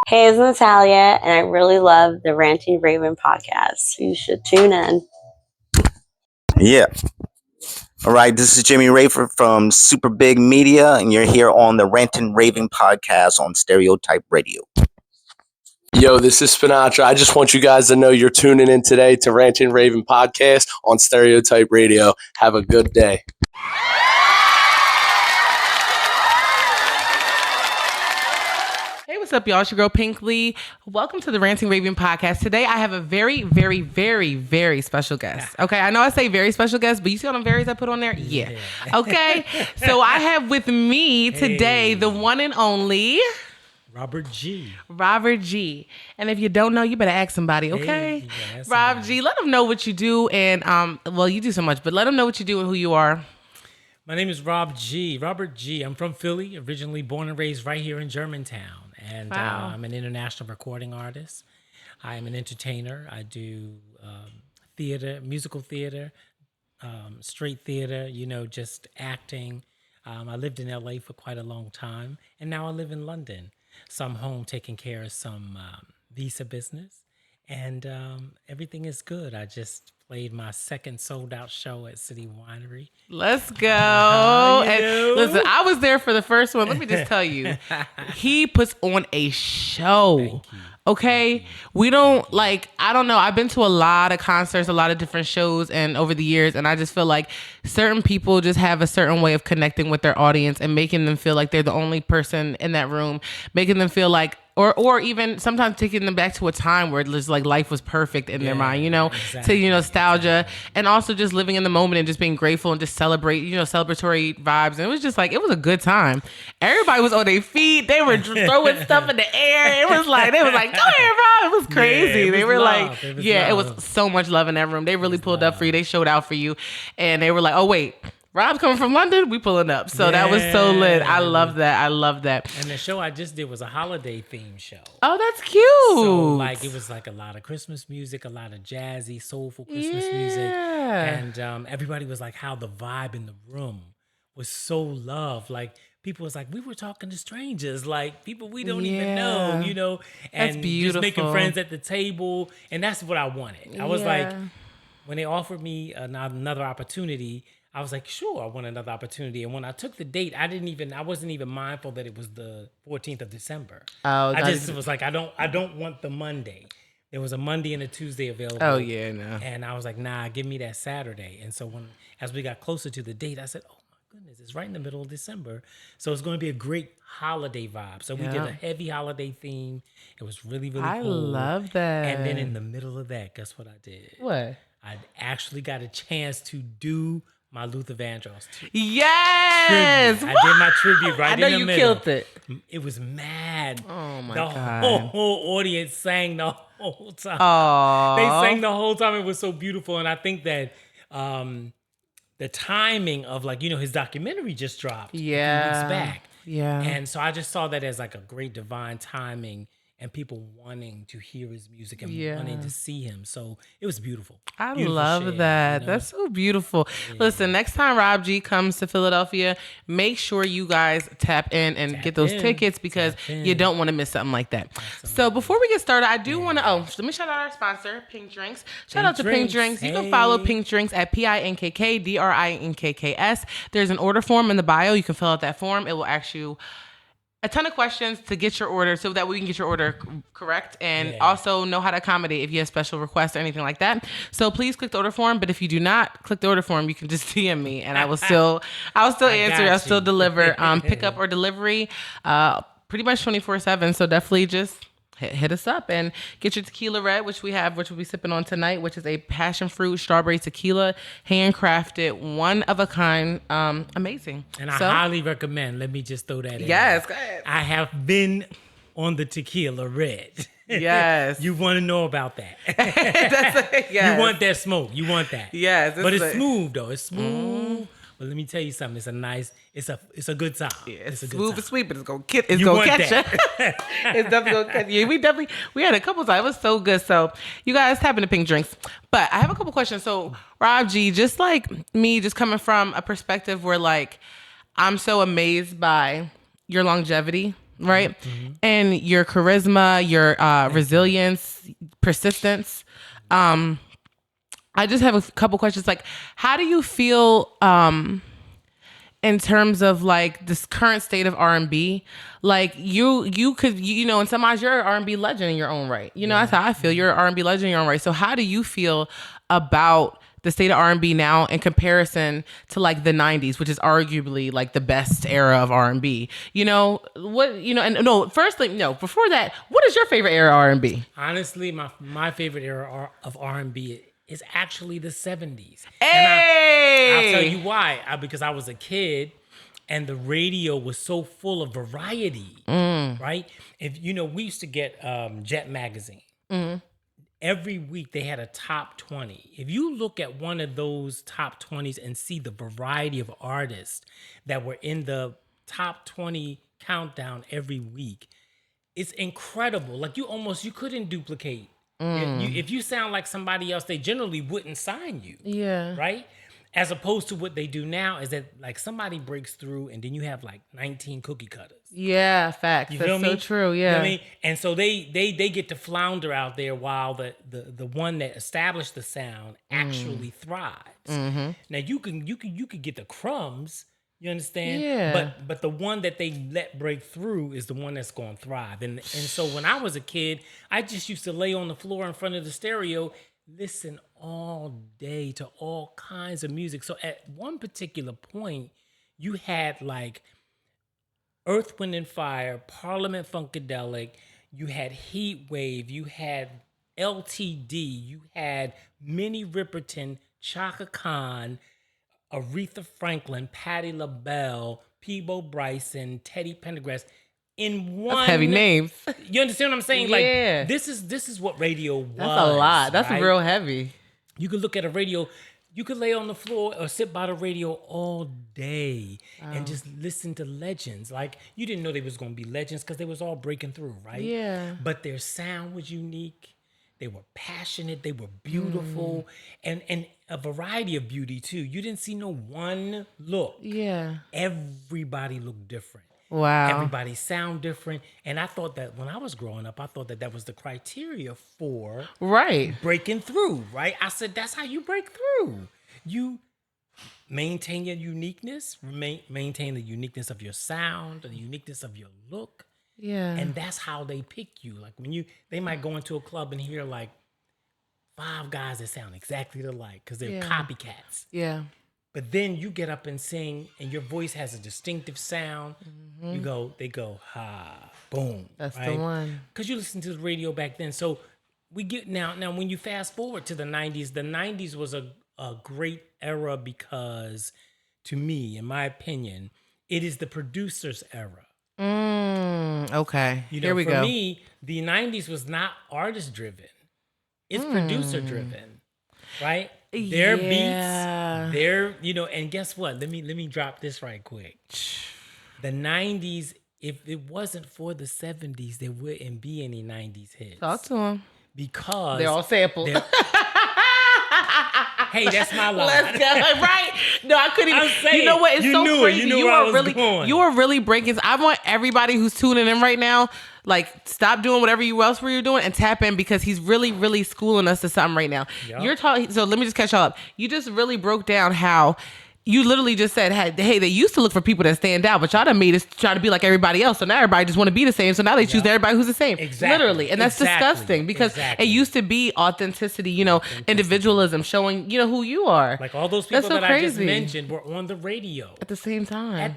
Hey, it's Natalia, and I really love the Ranting Raving Podcast. You should tune in. Yeah. All right. This is Jimmy Rafer from Super Big Media, and you're here on the Ranting Raving Podcast on Stereotype Radio. Yo, this is Spinatra. I just want you guys to know you're tuning in today to Ranting Raving Podcast on Stereotype Radio. Have a good day. Hey, what's up, y'all? It's your girl, Pink Lee. Welcome to the Ranting Raving Podcast. Today, I have a very, very, very, very special guest. Okay, I know I say very special guest, but you see all them varies I put on there? Yeah. Okay, so I have with me today the one and only... Robert G. Robert G. And if you don't know, you better ask somebody, okay? Rob G, let them know what you do and, well, you do so much, but let them know what you do and who you are. My name is Rob G. Robert G. I'm from Philly, originally born and raised right here in Germantown. And Wow. I'm an international recording artist. I am an entertainer. I do theater, musical theater, straight theater, just acting. I lived in LA for quite a long time. And now I live in London. So I'm home taking care of some visa business. And everything is good. I just played my second sold-out show at City Winery. Let's go. You And know? listen, I was there for the first one. Let me just tell you, he puts on a show. Thank you. Okay, we don't I don't know. I've been to a lot of concerts, a lot of different shows, and over the years, and I just feel like certain people just have a certain way of connecting with their audience and making them feel like they're the only person in that room, making them feel like, or even sometimes taking them back to a time where it was like life was perfect in their mind, exactly, to nostalgia, and also just living in the moment and just being grateful and just celebrate, celebratory vibes. And it was just like, it was a good time. Everybody was on their feet. They were throwing stuff in the air. It was like, go ahead, bro. It was crazy. it They was were love. like, It was it love. was so much love in that room. They really pulled up for you. They showed out for you. And they were like, oh, wait, Rob's coming from London. We pulling up. So that was so lit. I love that. I love that. And the show I just did was a holiday theme show. Oh, that's cute. So it was like a lot of Christmas music, a lot of jazzy, soulful Christmas music. And everybody was like, how the vibe in the room was so love. Like people was like, we were talking to strangers, like people we don't even know, and That's beautiful. just making friends at the table. And that's what I wanted. I was like, when they offered me another opportunity, I was like, sure, I want another opportunity. And when I took the date, I wasn't even mindful that it was the 14th of December. Oh, I just was like, I don't want the Monday. There was a Monday and a Tuesday available. Oh, yeah, no. And I was like, nah, give me that Saturday. And so as we got closer to the date, I said, oh my goodness, it's right in the middle of December. So it's going to be a great holiday vibe. So we did a heavy holiday theme. It was really, really I cool. love that. And then in the middle of that, guess what I did? What? I actually got a chance to do my Luther Vandross Yes. tribute. I did my tribute right I know in the you middle. killed it. It was mad. Oh, my the God. whole audience sang the whole time. Aww. They sang the whole time. It was so beautiful. And I think that the timing of his documentary just dropped a few weeks back. Yeah. And so I just saw that as like a great divine timing and people wanting to hear his music and wanting to see him. So it was beautiful. I Beautiful love shit, that. That's so beautiful. Listen, next time Rob G comes to Philadelphia, make sure you guys tap in and get those tickets because you don't want to miss something like that. So before we get started, I do want to, let me shout out our sponsor, Pink Drinks. Shout out to Pink Drinks. You can follow Pink Drinks at PINKKDRINKKS. There's an order form in the bio. You can fill out that form. It will ask you a ton of questions to get your order so that we can get your order correct and also know how to accommodate if you have special requests or anything like that. So please click the order form. But if you do not click the order form, you can just DM me and I will still answer. I'll still deliver pickup or delivery pretty much 24/7. So definitely just hit us up and get your tequila red, which we'll be sipping on tonight, which is a passion fruit strawberry tequila, handcrafted, one of a kind, amazing. And I highly recommend, let me just throw that in. Yes, go ahead. I have been on the tequila red. Yes. You want to know about that. Yes. You want that smoke. You want that. Yes. But it's smooth though. It's smooth. But let me tell you something. It's a good time. Yeah, it's a good smooth time. and sweet, but it's gonna catch want you. that. It's definitely gonna catch you. We had a couple times. It was so good. So you guys tap into Pink Drinks. But I have a couple questions. So Rob G, just like me, just coming from a perspective where I'm so amazed by your longevity right? And your charisma, your resilience, persistence. I just have a couple questions. Like, how do you feel in terms of like this current state of R&B? Like you could, in some eyes, you're an R&B legend in your own right. That's how I feel. You're an R&B legend in your own right. So how do you feel about the state of R&B now in comparison to like the 90s, which is arguably like the best era of R&B? Firstly, before that, what is your favorite era of R&B? Honestly, my favorite era of R&B is actually the 70s. Hey! And I'll tell you why. Because I was a kid and the radio was so full of variety, right? If we used to get Jet Magazine. Every week they had a top 20. If you look at one of those top 20s and see the variety of artists that were in the top 20 countdown every week, it's incredible. Like you couldn't duplicate. If you sound like somebody else, they generally wouldn't sign you. Yeah. Right? As opposed to what they do now is that like somebody breaks through and then you have like 19 cookie cutters. Yeah, facts. You That's feel me? so true. Yeah. You know what I mean? And so they get to flounder out there while the one that established the sound actually thrives. Now you could get the crumbs, you understand? Yeah. But the one that they let break through is the one that's going to thrive. And so when I was a kid, I just used to lay on the floor in front of the stereo, listen all day to all kinds of music. So at one particular point, you had like Earth, Wind, and Fire, Parliament Funkadelic, you had Heat Wave, you had LTD, you had Minnie Riperton, Chaka Khan, Aretha Franklin, Patti LaBelle, Peebo Bryson, Teddy Pendergrass in one. That's heavy names. You understand what I'm saying? Yeah. Like this is what radio was. That's a lot. That's right? real heavy. You could look at a radio, you could lay on the floor or sit by the radio all day and just listen to legends. Like you didn't know they was gonna be legends because they was all breaking through, right? Yeah. But their sound was unique. They were passionate. They were beautiful, and a variety of beauty too. You didn't see no one look. Yeah. Everybody looked different. Wow. Everybody sound different. And I thought that when I was growing up, I thought that was the criteria for breaking through, right? I said, that's how you break through. You maintain your uniqueness, maintain the uniqueness of your sound, the uniqueness of your look. Yeah. And that's how they pick you. Like when they might go into a club and hear like 5 guys that sound exactly alike because they're copycats. Yeah. But then you get up and sing and your voice has a distinctive sound. They go, ha, boom. That's right? the one. Because you listened to the radio back then. So we get now when you fast forward to the 90s was a great era because to me, in my opinion, it is the producer's era. Okay. Here we go. For me, the 90s was not artist driven. It's producer driven. Right? Their beats, and guess what? Let me drop this right quick. The 90s, if it wasn't for the 70s, there wouldn't be any 90s hits. Talk to them. Because they're all sampled. Hey, that's my line. Let's go. Right? No, I couldn't even. Saying, you know what? It's so crazy. You are really breaking. I want everybody who's tuning in right now, like, stop doing whatever else were you doing and tap in because he's really, really schooling us to something right now. Yep. You're talking. So let me just catch y'all up. You just really broke down how you literally just said, hey, they used to look for people that stand out, but y'all done made us try to be like everybody else. So now everybody just want to be the same. So now they choose everybody who's the same. Exactly. Literally. And that's disgusting because it used to be authenticity, individualism, showing, who you are. Like all those people I just mentioned were on the radio. At the same time.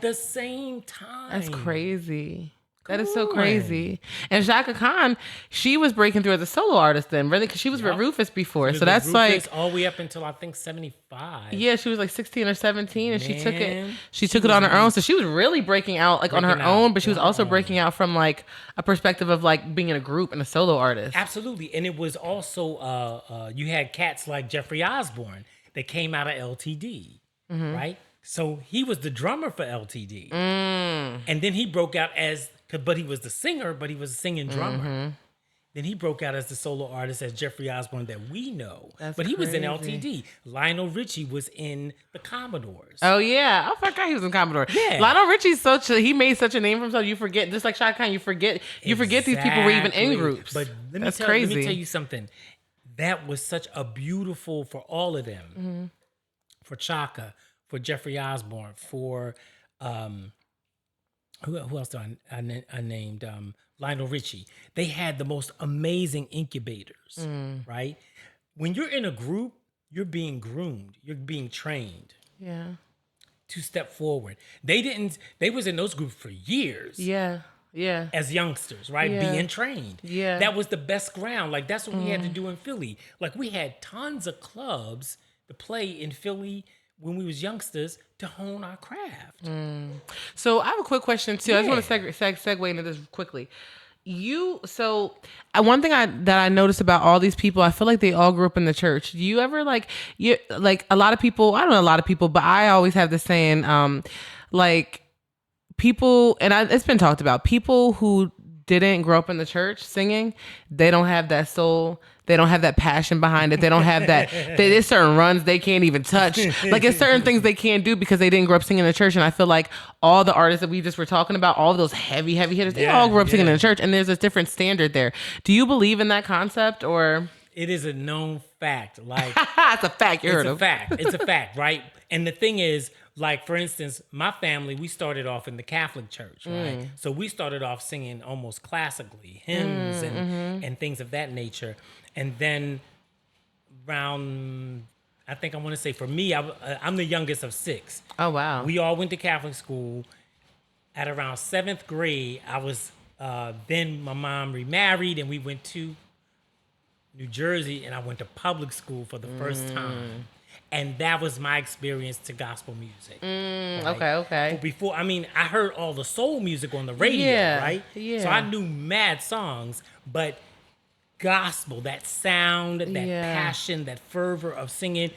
That's crazy. That is so crazy. And Chaka Khan, she was breaking through as a solo artist then, really, because she was with Rufus before. So that's like all the way up until I think 75. Yeah, she was like 16 or 17, and she took it on her own. So she was really breaking out on her own, but she was also breaking out from like a perspective of like being in a group and a solo artist. Absolutely, and it was also you had cats like Jeffrey Osborne that came out of LTD, right? So he was the drummer for LTD, and then he broke out but he was the singer, but he was a singing drummer. Then he broke out as the solo artist as Jeffrey Osborne that we know. That's but he was in crazy. LTD. Lionel Richie was in the Commodores. Oh yeah, I forgot he was in Commodore. Yeah. Lionel Richie's he made such a name for himself. You forget, just like Shaka Khan, you forget these people were even in Exactly. groups. But let me tell you something. That was such a beautiful for all of them. For Chaka, for Jeffrey Osborne, for who else do I named? Lionel Richie. They had the most amazing incubators, right? When you're in a group, you're being groomed. You're being trained. Yeah. To step forward. They was in those groups for years. Yeah. Yeah. As youngsters, right? Yeah. Being trained. Yeah. That was the best ground. Like, that's what we had to do in Philly. Like, we had tons of clubs to play in Philly when we was youngsters to hone our craft. So I have a quick question too. I just want to segue into this quickly. One thing that I noticed about all these people, I feel like they all grew up in the church. Do you ever like a lot of people? I don't know a lot of people, but I always have this saying, like people, and it's been talked about. People who didn't grow up in the church singing, they don't have that soul. They don't have that passion behind it. They don't have that. There's certain runs they can't even touch. Like, it's certain things they can't do because they didn't grow up singing in the church. And I feel like all the artists that we just were talking about, all of those heavy hitters, they all grew up singing in the church. And there's a different standard there. Do you believe in that concept, or? It is a known fact. Like, it's a fact. You heard of. It's a fact, right? And the thing is, like, for instance, my family, we started off in the Catholic Church, right? So we started off singing almost classically, hymns and things of that nature. And then around, I think I want to say for me, I'm the youngest of 6. Oh, wow. We all went to Catholic school. At around 7th grade, I was, then my mom remarried and we went to New Jersey and I went to public school for the first time. And that was my experience to gospel music. Right? Okay. But before, I heard all the soul music on the radio, right? Yeah. So I knew mad songs, but gospel, that sound, that passion, that fervor of singing.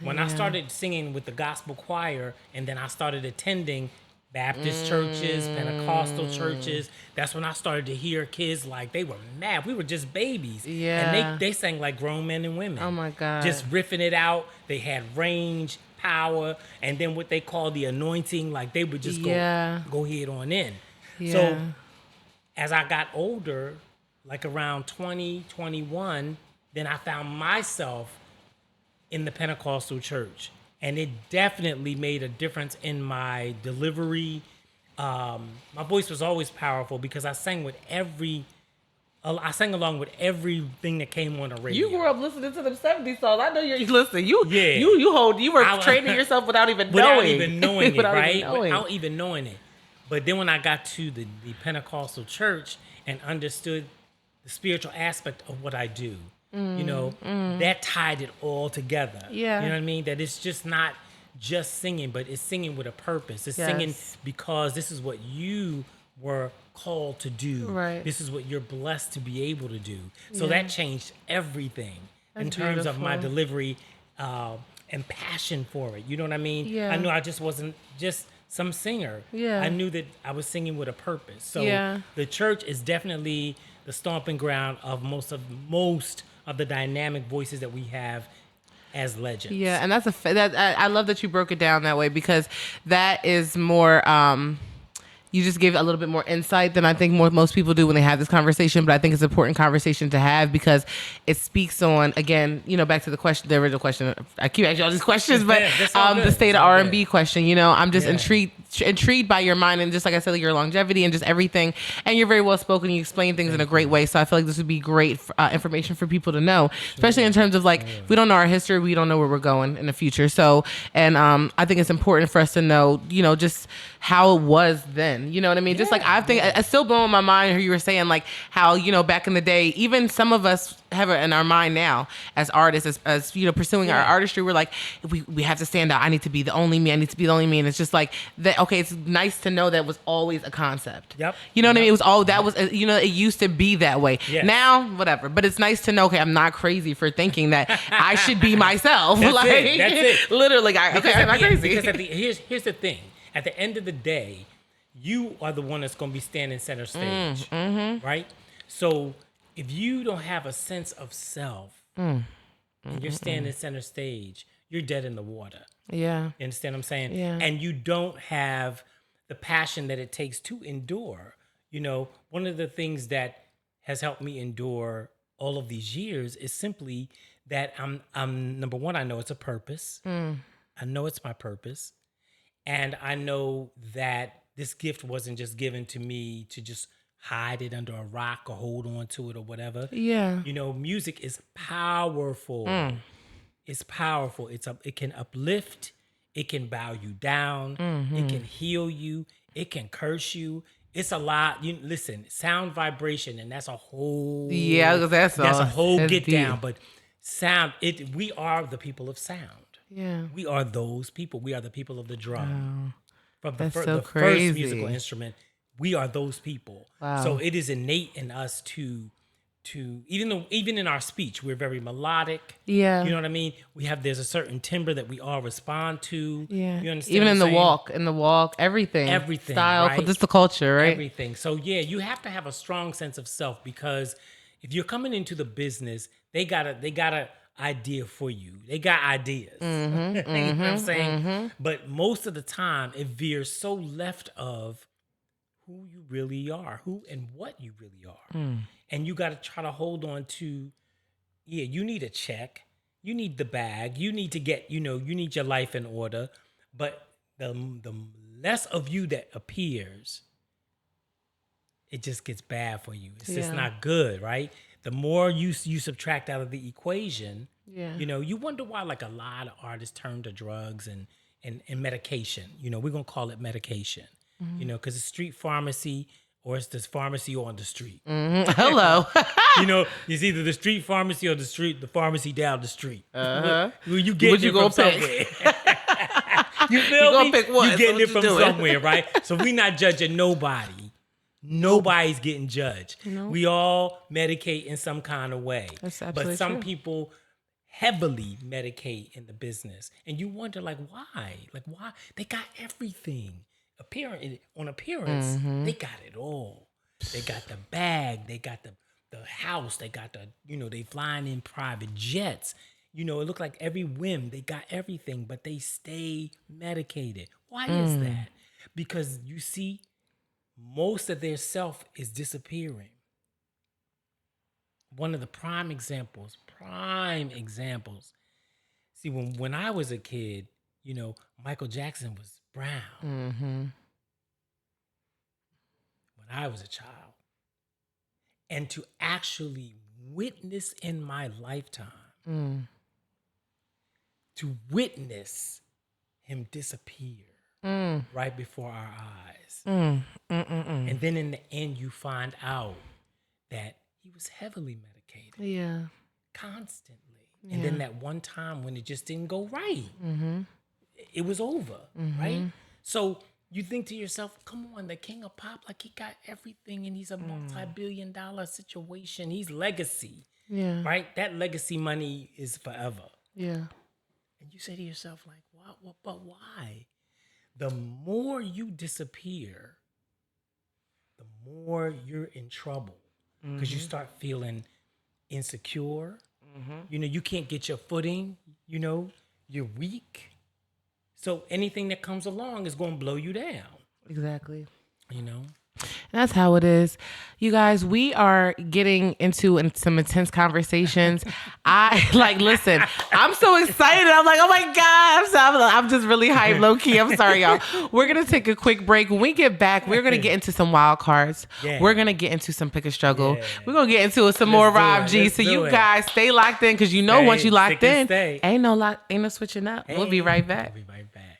When I started singing with the gospel choir, and then I started attending Baptist churches, Pentecostal churches, that's when I started to hear kids like they were mad. We were just babies. Yeah. And they sang like grown men and women. Oh my God. Just riffing it out. They had range, power, and then what they call the anointing, like they would just go head on in. Yeah. So as I got older, like around 20, 21, then I found myself in the Pentecostal church. And it definitely made a difference in my delivery. My voice was always powerful because I sang along with everything that came on the radio. You grew up listening to the 70s songs. I know you listen. You were training yourself without even knowing. Without even knowing it, right? Without even knowing it. But then when I got to the Pentecostal church and understood the spiritual aspect of what I do, that tied it all together. Yeah. You know what I mean? That it's just not just singing, but it's singing with a purpose. It's singing because this is what you were called to do. Right. This is what you're blessed to be able to do. So that changed everything in terms of my delivery and passion for it. You know what I mean? Yeah. I knew I just wasn't just some singer. Yeah. I knew that I was singing with a purpose. So the church is definitely the stomping ground of most of the dynamic voices that we have as legends. Yeah, and I love that you broke it down that way, because that is more you just gave a little bit more insight than I think most people do when they have this conversation. But I think it's an important conversation to have because it speaks on, again, back to the original question. I keep asking all these questions, but the state of R&B question. I'm just intrigued by your mind, and just like I said, like your longevity and just everything. And you're very well spoken. You explain things in a great way. So I feel like this would be great information for people to know, especially in terms of like, if we don't know our history, we don't know where we're going in the future. So, and I think it's important for us to know, just how it was then. You know what I mean? Just like I think it's still blowing my mind how you were saying like how, back in the day, even some of us have it in our mind now as artists, as pursuing our artistry, we're like, we have to stand out. I need to be the only me. I need to be the only me. And it's just like that. Okay, it's nice to know that was always a concept. Yep. You know what I mean? It was all that was. It used to be that way. Yes. Now, whatever. But it's nice to know. Okay, I'm not crazy for thinking that I should be myself. That's like it. That's it. Literally, I'm not crazy. Because here's the thing. At the end of the day, you are the one that's going to be standing center stage, right? So if you don't have a sense of self and you're standing center stage, you're dead in the water. Yeah. You understand what I'm saying? Yeah. And you don't have the passion that it takes to endure. You know, one of the things that has helped me endure all of these years is simply that I'm number one, I know it's a purpose. I know it's my purpose. And I know that this gift wasn't just given to me to just hide it under a rock or hold on to it or whatever. Yeah. You know, music is powerful. It's powerful. It can uplift. It can bow you down. It can heal you. It can curse you. It's a lot. You listen, sound vibration, and that's a whole that's a whole get deep. down. But sound, we are the people of sound. Yeah. We are those people. We are the people of the drum. From the, That's the crazy. first musical instrument, we are those people. Wow. So it is innate in us to even in our speech, we're very melodic. Yeah. You know what I mean? There's a certain timbre that we all respond to. Yeah. You understand? Even what I'm in the walk, everything. Everything, Style, right? just the culture, right? Everything. So yeah, you have to have a strong sense of self, because if you're coming into the business, they got a idea for you. They got ideas. You know what I'm saying? But most of the time, it veers so left of who you really are, who and what you really are. And you got to try to hold on to, you need a check. You need the bag. You need to get, you need your life in order. But the less of you that appears, it just gets bad for you. It's just not good, right? The more you subtract out of the equation, you wonder why like a lot of artists turn to drugs and medication. We're going to call it medication, because it's street pharmacy, or it's this pharmacy on the street. Hello. It's either the street pharmacy or the pharmacy down the street. Uh-huh. You get it from somewhere. You feel me? Pick one. You getting it from somewhere, right? So we not judging nobody. Nobody's getting judged. Nope. We all medicate in some kind of way. That's absolutely But some true. people heavily medicate in the business. And you wonder, why? Why? They got everything. On appearance, they got it all. They got the bag, they got the house, they got they flying in private jets. It look like every whim, they got everything, but they stay medicated. Why is that? Because you see, most of their self is disappearing. One of the prime examples. See, when I was a kid, Michael Jackson was brown. When I was a child. And to actually witness in my lifetime, to witness him disappear right before our eyes. And then in the end, you find out that he was heavily medicated. Yeah. Constantly. And then that one time when it just didn't go right, it was over, right? So you think to yourself, come on, the king of pop, he got everything, and he's a multi-billion-dollar situation. He's legacy, right? That legacy money is forever. Yeah. And you say to yourself, but why? The more you disappear, the more you're in trouble, because you start feeling insecure. You can't get your footing. You're weak. So anything that comes along is going to blow you down. Exactly. And that's how it is. You guys, we are getting into some intense conversations. Listen, I'm so excited. I'm like, oh my God. I'm just really hyped, low key. I'm sorry, y'all. We're going to take a quick break. When we get back, we're going to get into some wild cards. Yeah. We're going to get into some pick a struggle. Yeah. We're going to get into some more Rob G. So you guys stay locked in, because once you locked in, ain't no switching up. We'll be right back. We'll be right back.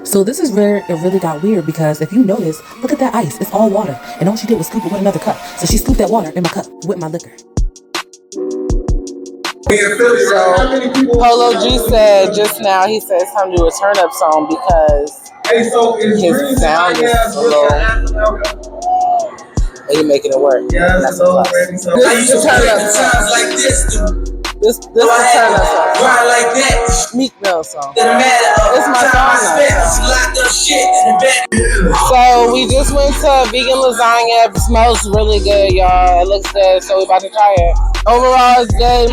So this is where it really got weird, because if you notice, look at that ice. It's all water. And all she did was scoop it with another cup. So she scooped that water in my cup with my liquor. So Polo G said just now, he said it's time to do a turn up song because His sound is slow. And you're making it work. That's a plus. This is to turn us up. This to turn us up. Meek Mill song. It's my song now. So we just went to vegan lasagna. It smells really good, y'all. It looks good, so we're about to try it. Overall, it's good.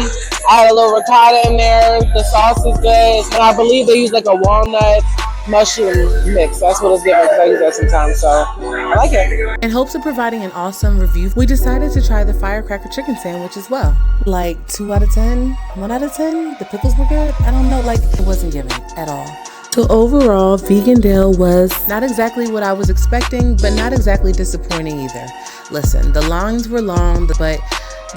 I had a little ricotta in there. The sauce is good. And I believe they use like a walnut mushroom mix. That's what it's giving because I use that sometimes. So I like it. In hopes of providing an awesome review, we decided to try the firecracker chicken sandwich as well. Like 2 out of 10, 1 out of 10. The pickles were good. I don't know, like it wasn't giving at all. So overall, Vegan Dale was not exactly what I was expecting, but not exactly disappointing either. Listen, the lines were long, but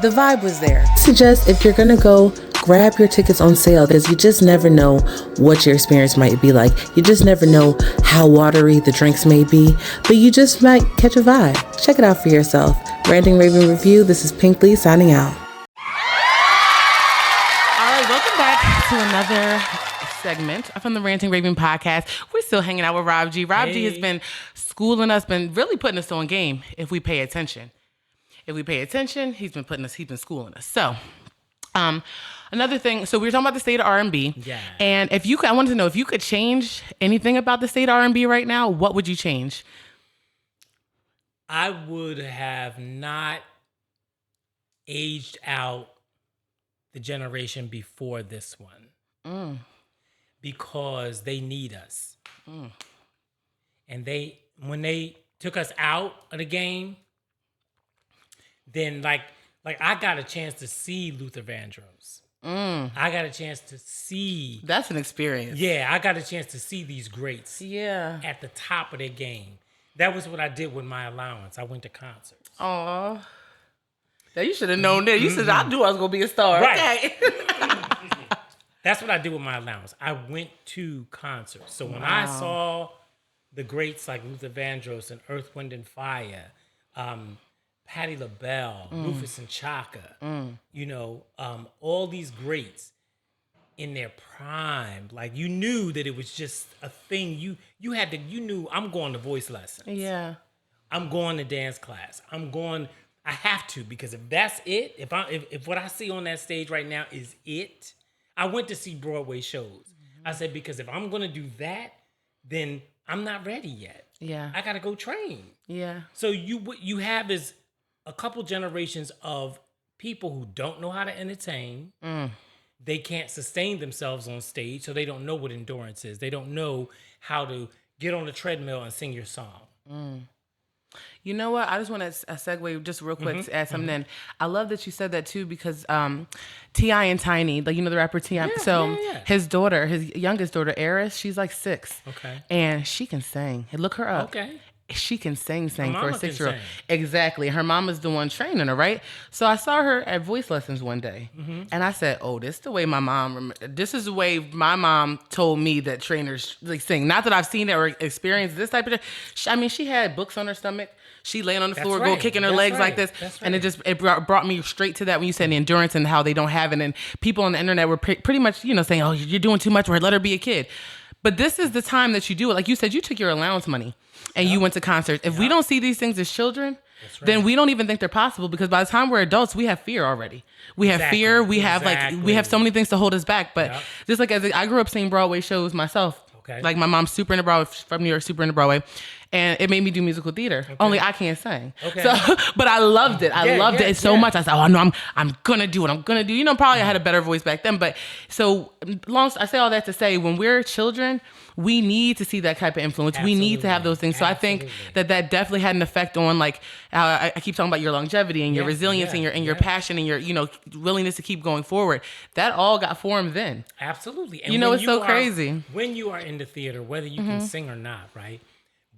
the vibe was there. I suggest if you're gonna go, grab your tickets on sale because you just never know what your experience might be like. You just never know how watery the drinks may be, but you just might catch a vibe. Check it out for yourself. Ranting Raving Review, this is Pink Lee signing out. All right, welcome back to another segment from the Ranting Raving Podcast. We're still hanging out with Rob G. Rob G has been schooling us, been really putting us on game if we pay attention. If we pay attention, he's been schooling us. So, another thing, so we were talking about the state of R&B. Yeah. And I wanted to know if you could change anything about the state of R&B right now, what would you change? I would have not aged out the generation before this one. Because they need us. And when they took us out of the game, then like I got a chance to see Luther Vandross. I got a chance to see. That's an experience. Yeah, I got a chance to see these greats. Yeah. At the top of their game. That was what I did with my allowance. I went to concerts. Aw. Now you should have known that. You said I knew I was gonna be a star. Right. Okay. That's what I did with my allowance. I went to concerts. So when I saw the greats like Luther Vandross and Earth, Wind, and Fire, Patti LaBelle, Rufus and Chaka, all these greats in their prime, like you knew that it was just a thing. You knew I'm going to voice lessons. Yeah. I'm going to dance class. I have to, because if that's it, if what I see on that stage right now is it, I went to see Broadway shows. I said, because if I'm going to do that, then I'm not ready yet. Yeah. I got to go train. Yeah. So what you have is a couple generations of people who don't know how to entertain. They can't sustain themselves on stage, so they don't know what endurance is. They don't know how to get on the treadmill and sing your song. You know what? I just want to segue just real quick to add something in. I love that you said that too, because T.I. and Tiny, like, the rapper T.I. His daughter, his youngest daughter, Eris, she's like 6. Okay. And she can sing. Look her up. Okay. She can sing for a mama 6-year-old. can sing. Exactly. Her mama's the one training her, right? So I saw her at voice lessons one day, and I said, "Oh, this is the way my mom. This is the way my mom told me that trainers like sing. Not that I've seen it or experienced this type of. I mean, she had books on her stomach. She laying on the floor, go kicking her legs like this, and it brought me straight to that when you said the endurance and how they don't have it, and people on the internet were pretty much saying, "Oh, you're doing too much," or "Let her be a kid." But this is the time that you do it. Like you said, you took your allowance money and you went to concerts. If we don't see these things as children, then we don't even think they're possible, because by the time we're adults, we have fear already. We have fear. We have we have so many things to hold us back. But just like I grew up seeing Broadway shows myself. Okay. Like my mom's super into Broadway, from New York, super into Broadway. And it made me do musical theater. Okay. Only I can't sing. Okay. So, but I loved it. I loved it so much. I said, "Oh no, I'm gonna do it. I'm gonna do." Probably I had a better voice back then. But so I say all that to say, when we're children, we need to see that type of influence. Absolutely. We need to have those things. So I think that definitely had an effect on, like, I keep talking about your longevity and your resilience and your passion and your willingness to keep going forward. That all got formed then. Absolutely. And it's so crazy. When you are in the theater, whether you can sing or not, right?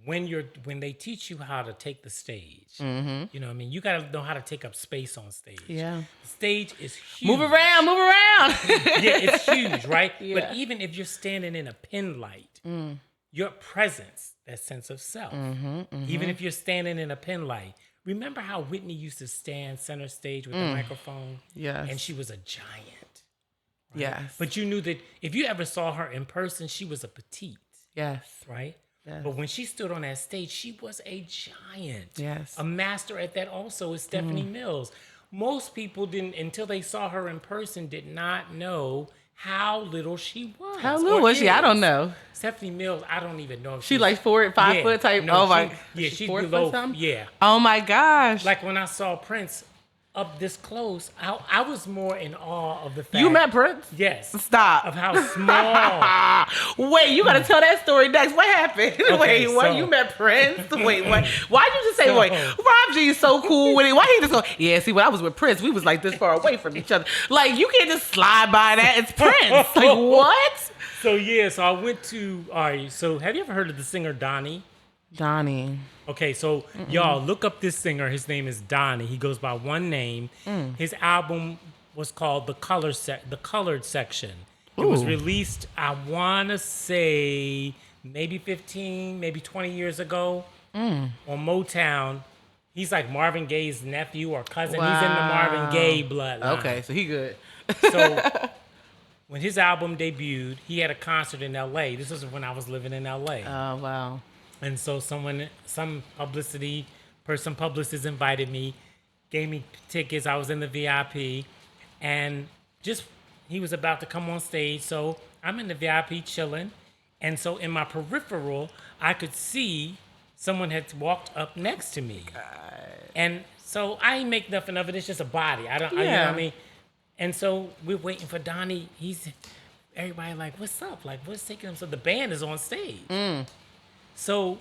When they teach you how to take the stage, you got to know how to take up space on stage. Yeah, the stage is huge. Move around. Yeah, it's huge, right? Yeah. But even if you're standing in a pin light, your presence, that sense of self. Even if you're standing in a pin light, remember how Whitney used to stand center stage with the microphone? Yes, and she was a giant. Right? Yes, but you knew that if you ever saw her in person, she was a petite. Yes, right. But when she stood on that stage, she was a giant. Yes. A master at that also is Stephanie Mills. Most people didn't, until they saw her in person, did not know how little she was. How little was she? I don't know. Stephanie Mills, I don't even know if She like 5 foot type. No, oh my. she's 4 below. foot something? Yeah. Oh my gosh. Like when I saw Prince up this close, I was more in awe of the fact. You met Prince? Yes. Stop. Of how small. Wait, you gotta tell that story next. What happened? Okay, wait, what? so- You met Prince? Wait, what? Why'd you just say, wait, Rob G is so cool with it. Why he just go, yeah, see, when I was with Prince, we was like this far away from each other. Like, you can't just slide by that. It's Prince. Like, what? So I went to, all right, so have you ever heard of the singer Donnie? Donnie. Okay, so y'all look up this singer. His name is Donnie. He goes by one name. His album was called The Colored Section. It was released, I want to say, maybe 15, maybe 20 years ago on Motown. He's like Marvin Gaye's nephew or cousin. Wow. He's in the Marvin Gaye bloodline. Okay, so he good. So when his album debuted, he had a concert in L.A. This was when I was living in L.A. Oh, wow. And so some publicist invited me, gave me tickets. I was in the VIP, and just he was about to come on stage. So I'm in the VIP chilling, and so in my peripheral, I could see someone had walked up next to me, and so I ain't make nothing of it. It's just a body. I don't. You know what I mean? And so we're waiting for Donnie. Everybody like, what's up? Like, what's taking him? So the band is on stage. So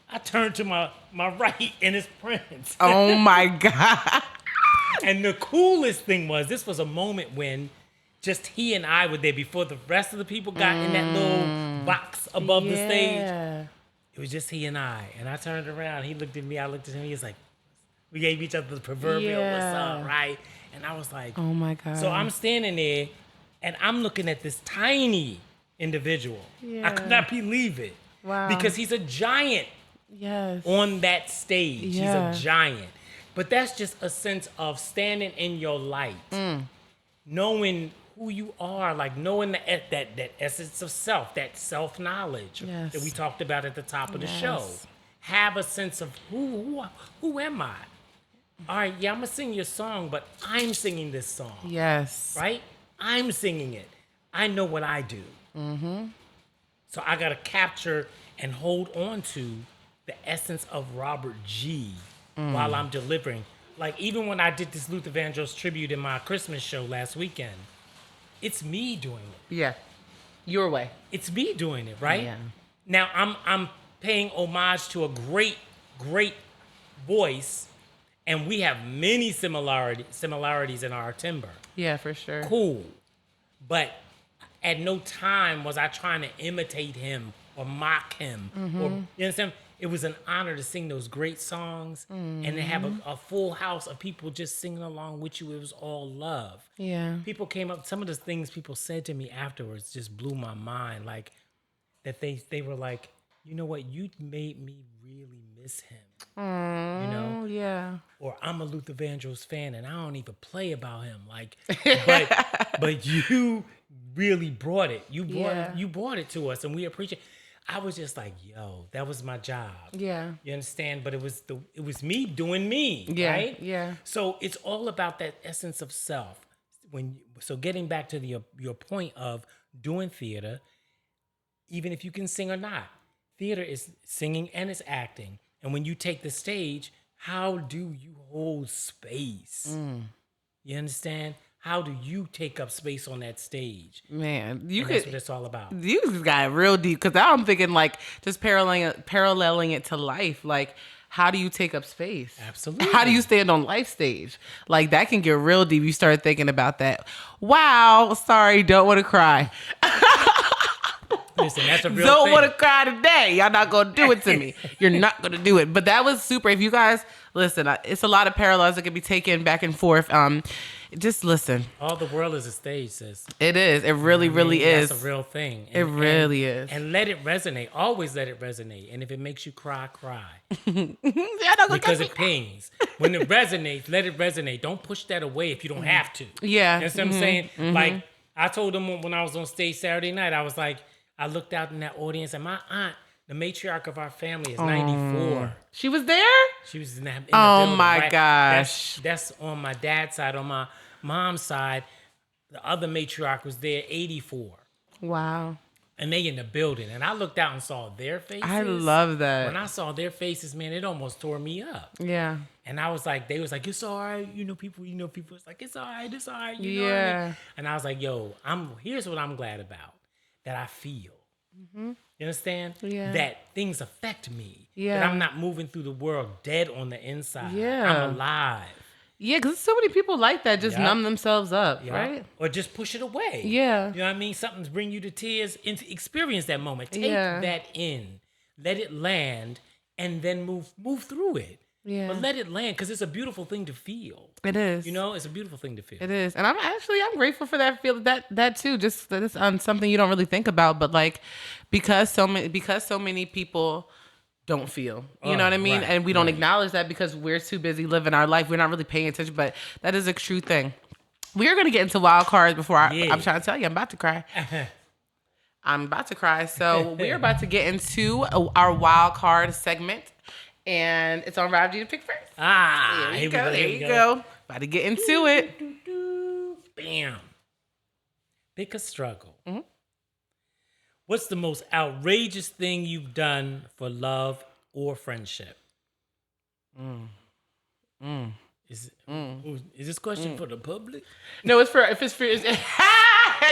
I turned to my right, and it's Prince. Oh my God. And the coolest thing was, this was a moment when just he and I were there before the rest of the people got in that little box above the stage. It was just he and I. And I turned around. He looked at me. I looked at him. He was like, we gave each other the proverbial what's up, right? And I was like, Oh my God. so I'm standing there, and I'm looking at this tiny individual. I could not believe it. Wow. Because he's a giant Yes. on that stage. Yeah. He's a giant. But that's just a sense of standing in your light. Knowing who you are, like knowing that essence of self, that self-knowledge Yes. that we talked about at the top of the show. Have a sense of who am I? All right, yeah, I'm going to sing your song, but I'm singing this song. Yes. Right? I'm singing it. I know what I do. So I got to capture and hold on to the essence of Robert G while I'm delivering. Like, even when I did this Luther Vandross tribute in my Christmas show last weekend, it's me doing it. Yeah. Your way. It's me doing it, right? Yeah. Now, I'm paying homage to a great voice, and we have many similarities in our timbre. Yeah, for sure. Cool. But at no time was I trying to imitate him or mock him. Or, you understand? It was an honor to sing those great songs and to have a full house of people just singing along with you. It was all love. Yeah. People came up, some of the things people said to me afterwards just blew my mind. Like, that they were like, you know what, you made me really miss him. You know? Yeah. Or I'm a Luther Vandross fan and I don't even play about him. Like, but you really brought it. You brought it to us, and we appreciate. I was just like, yo, that was my job. Yeah. You understand? But it was me doing me. Yeah. Right? Yeah. So it's all about that essence of self. So getting back to your point of doing theater, even if you can sing or not, theater is singing and it's acting. And when you take the stage, how do you hold space? You understand? How do you take up space on that stage? Man, That's what it's all about. You just got real deep, because now I'm thinking like just paralleling it to life. Like, how do you take up space? Absolutely. How do you stand on life stage? Like, that can get real deep. You start thinking about that. Wow. Sorry. Don't want to cry. Listen, that's a real Don't thing. want to cry today. Y'all not going to do it to me. You're not going to do it. But that was super. If you guys listen, it's a lot of parallels that can be taken back and forth. Just listen. All the world is a stage, sis. It is. It really, really is. That's a real thing. It really is. And let it resonate. Always let it resonate. And if it makes you cry, cry. Because it pings. When it resonates, let it resonate. Don't push that away if you don't have to. Yeah. You know what I'm saying? Like, I told them when I was on stage Saturday night, I was like, I looked out in that audience, and my aunt, The matriarch of our family is 94. She was there? She was in the Oh building, my right? gosh. That's on my dad's side. On my mom's side, the other matriarch was there, 84. Wow. And they in the building. And I looked out and saw their faces. I love that. When I saw their faces, man, it almost tore me up. Yeah. And I was like, they was like, it's all right. people, it's like, it's all right, it's all right. You know what I mean? And I was like, yo, here's what I'm glad about. That I feel. You understand? Yeah. That things affect me. Yeah. That I'm not moving through the world dead on the inside. Yeah. I'm alive. Yeah, because so many people like that, just numb themselves up, right? Or just push it away. Yeah. You know what I mean? Something's bring you to tears. Experience that moment. Take that in. Let it land, and then move through it. Yeah. But let it land, because it's a beautiful thing to feel. It is. You know, it's a beautiful thing to feel. It is. And I'm grateful for that feel that too. Just that it's something you don't really think about, but like because so many people don't feel. You know what I mean? Right, and we don't acknowledge that because we're too busy living our life. We're not really paying attention, but that is a true thing. We are going to get into wild cards before I'm trying to tell you, I'm about to cry. I'm about to cry. So we're about to get into our wild card segment. And it's on Rob G to pick first. There you go. There you go. About to get into it. Bam. Pick a struggle. What's the most outrageous thing you've done for love or friendship? Is this question for the public? No, it's for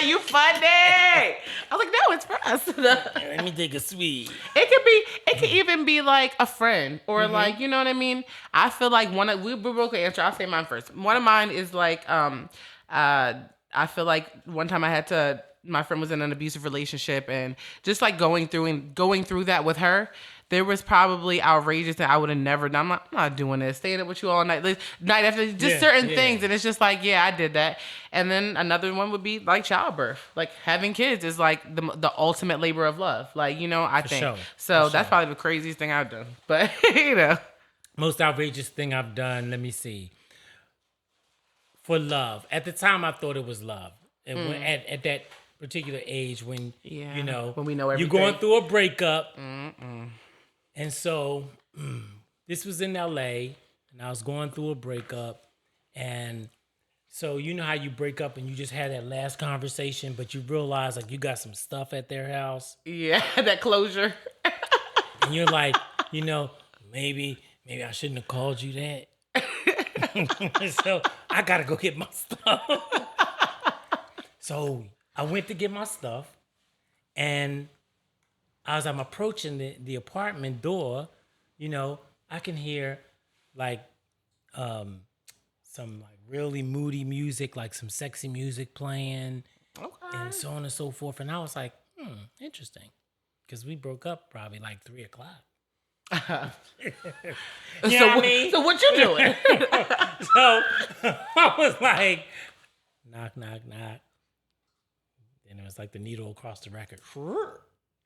you funny. I was like, no, it's for us. Let me take a sweet. It could even be like a friend or like, you know what I mean? I feel like we both answer. I'll say mine first. One of mine is like, I feel like one time my friend was in an abusive relationship, and just like going through that with her, there was probably outrageous that I would have never done. I'm not doing this. Staying up with you all night, night after, just certain things. And it's just like, yeah, I did that. And then another one would be like childbirth. Like having kids is like the ultimate labor of love. Like, you know, I think. So that's probably the craziest thing I've done. But, you know. Most outrageous thing I've done, let me see. For love. At the time, I thought it was love. And at that particular age when, you know, when we know everything. You're going through a breakup. And so this was in LA, and I was going through a breakup. And so you know how you break up and you just had that last conversation, but you realize like you got some stuff at their house. Yeah, that closure. And you're like, you know, maybe I shouldn't have called you that. So I got to go get my stuff. So I went to get my stuff, and as I'm approaching the apartment door, you know, I can hear like some like really moody music, like some sexy music playing, and so on and so forth. And I was like, interesting, because we broke up probably like 3:00. You know what I mean? So what you doing? So I was like, knock, knock, knock. And it was like the needle across the record.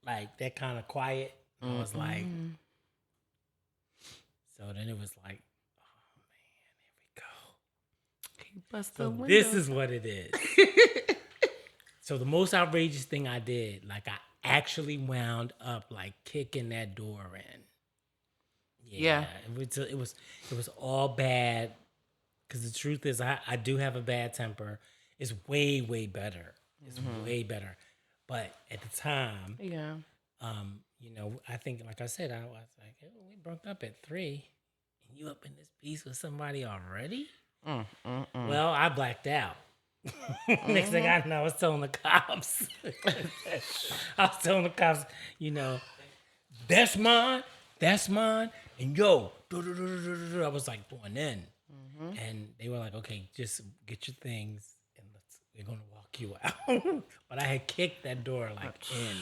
Like that kind of quiet. I was like, so then it was like, oh man, here we go. So this is what it is. So the most outrageous thing I did, like I actually wound up like kicking that door in. Yeah. It was all bad. Because the truth is I do have a bad temper. It's way, way better. It's way better. But at the time, you know, I think, like I said, I was like, oh, we broke up at 3, and you up in this piece with somebody already? Well, I blacked out. Next thing I know, I was telling the cops. You know, that's mine, and yo, I was like going in. And they were like, okay, just get your things, and we're going to walk you out. But I had kicked that door like in.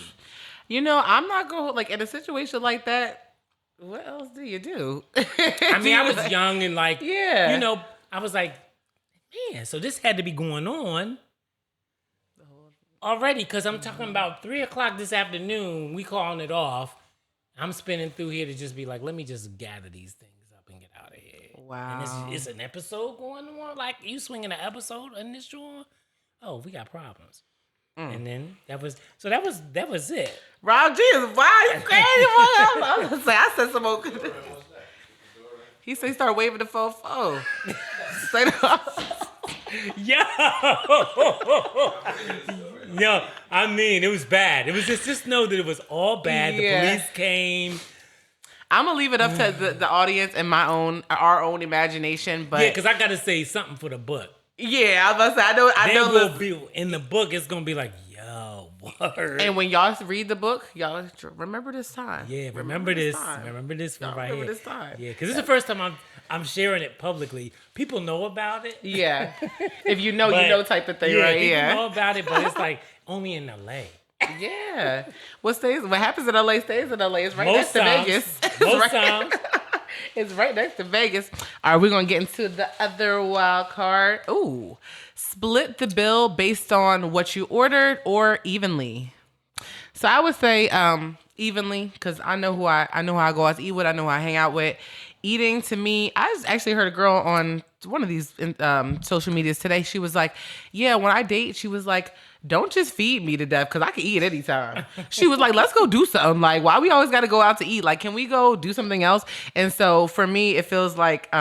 You know, I'm not going, like, in a situation like that, what else do you do? I mean, I was young and like, yeah. You know, I was like, man, so this had to be going on already, because I'm talking about 3:00 this afternoon, we calling it off. I'm spinning through here to just be like, let me just gather these things up and get out of here. Wow. And it's an episode going on? Like, you swinging an episode in this joint? Oh, we got problems. And then that was it. Rob G is wild. You crazy? I was gonna say I said some more. He said he started waving the fofo. Say that. Yo, I mean, it was bad. It was just know that it was all bad. The police came. I'm gonna leave it up to the audience and our own imagination. But yeah, because I gotta say something for the book. Yeah, I was about to say I know. Will be in the book. It's gonna be like, yo, word. And when y'all read the book, y'all remember this time. Yeah, remember this. Time. Remember this one right remember here. This time. Yeah, because this is the first time I'm sharing it publicly. People know about it. Yeah, if you know, type of thing, right? Yeah, people know about it, but it's like only in LA. Yeah. What happens in LA stays in LA. It's right next to Vegas. Most times. It's right next to Vegas. All right, we're going to get into the other wild card. Ooh. Split the bill based on what you ordered or evenly. So I would say evenly because I know how I go out to eat with. I know who I hang out with. Eating to me, I actually heard a girl on one of these social medias today. She was like, yeah, when I date, she was like, don't just feed me to death because I can eat anytime. She was like, let's go do something. Like, why we always got to go out to eat? Like, can we go do something else? And so for me, it feels like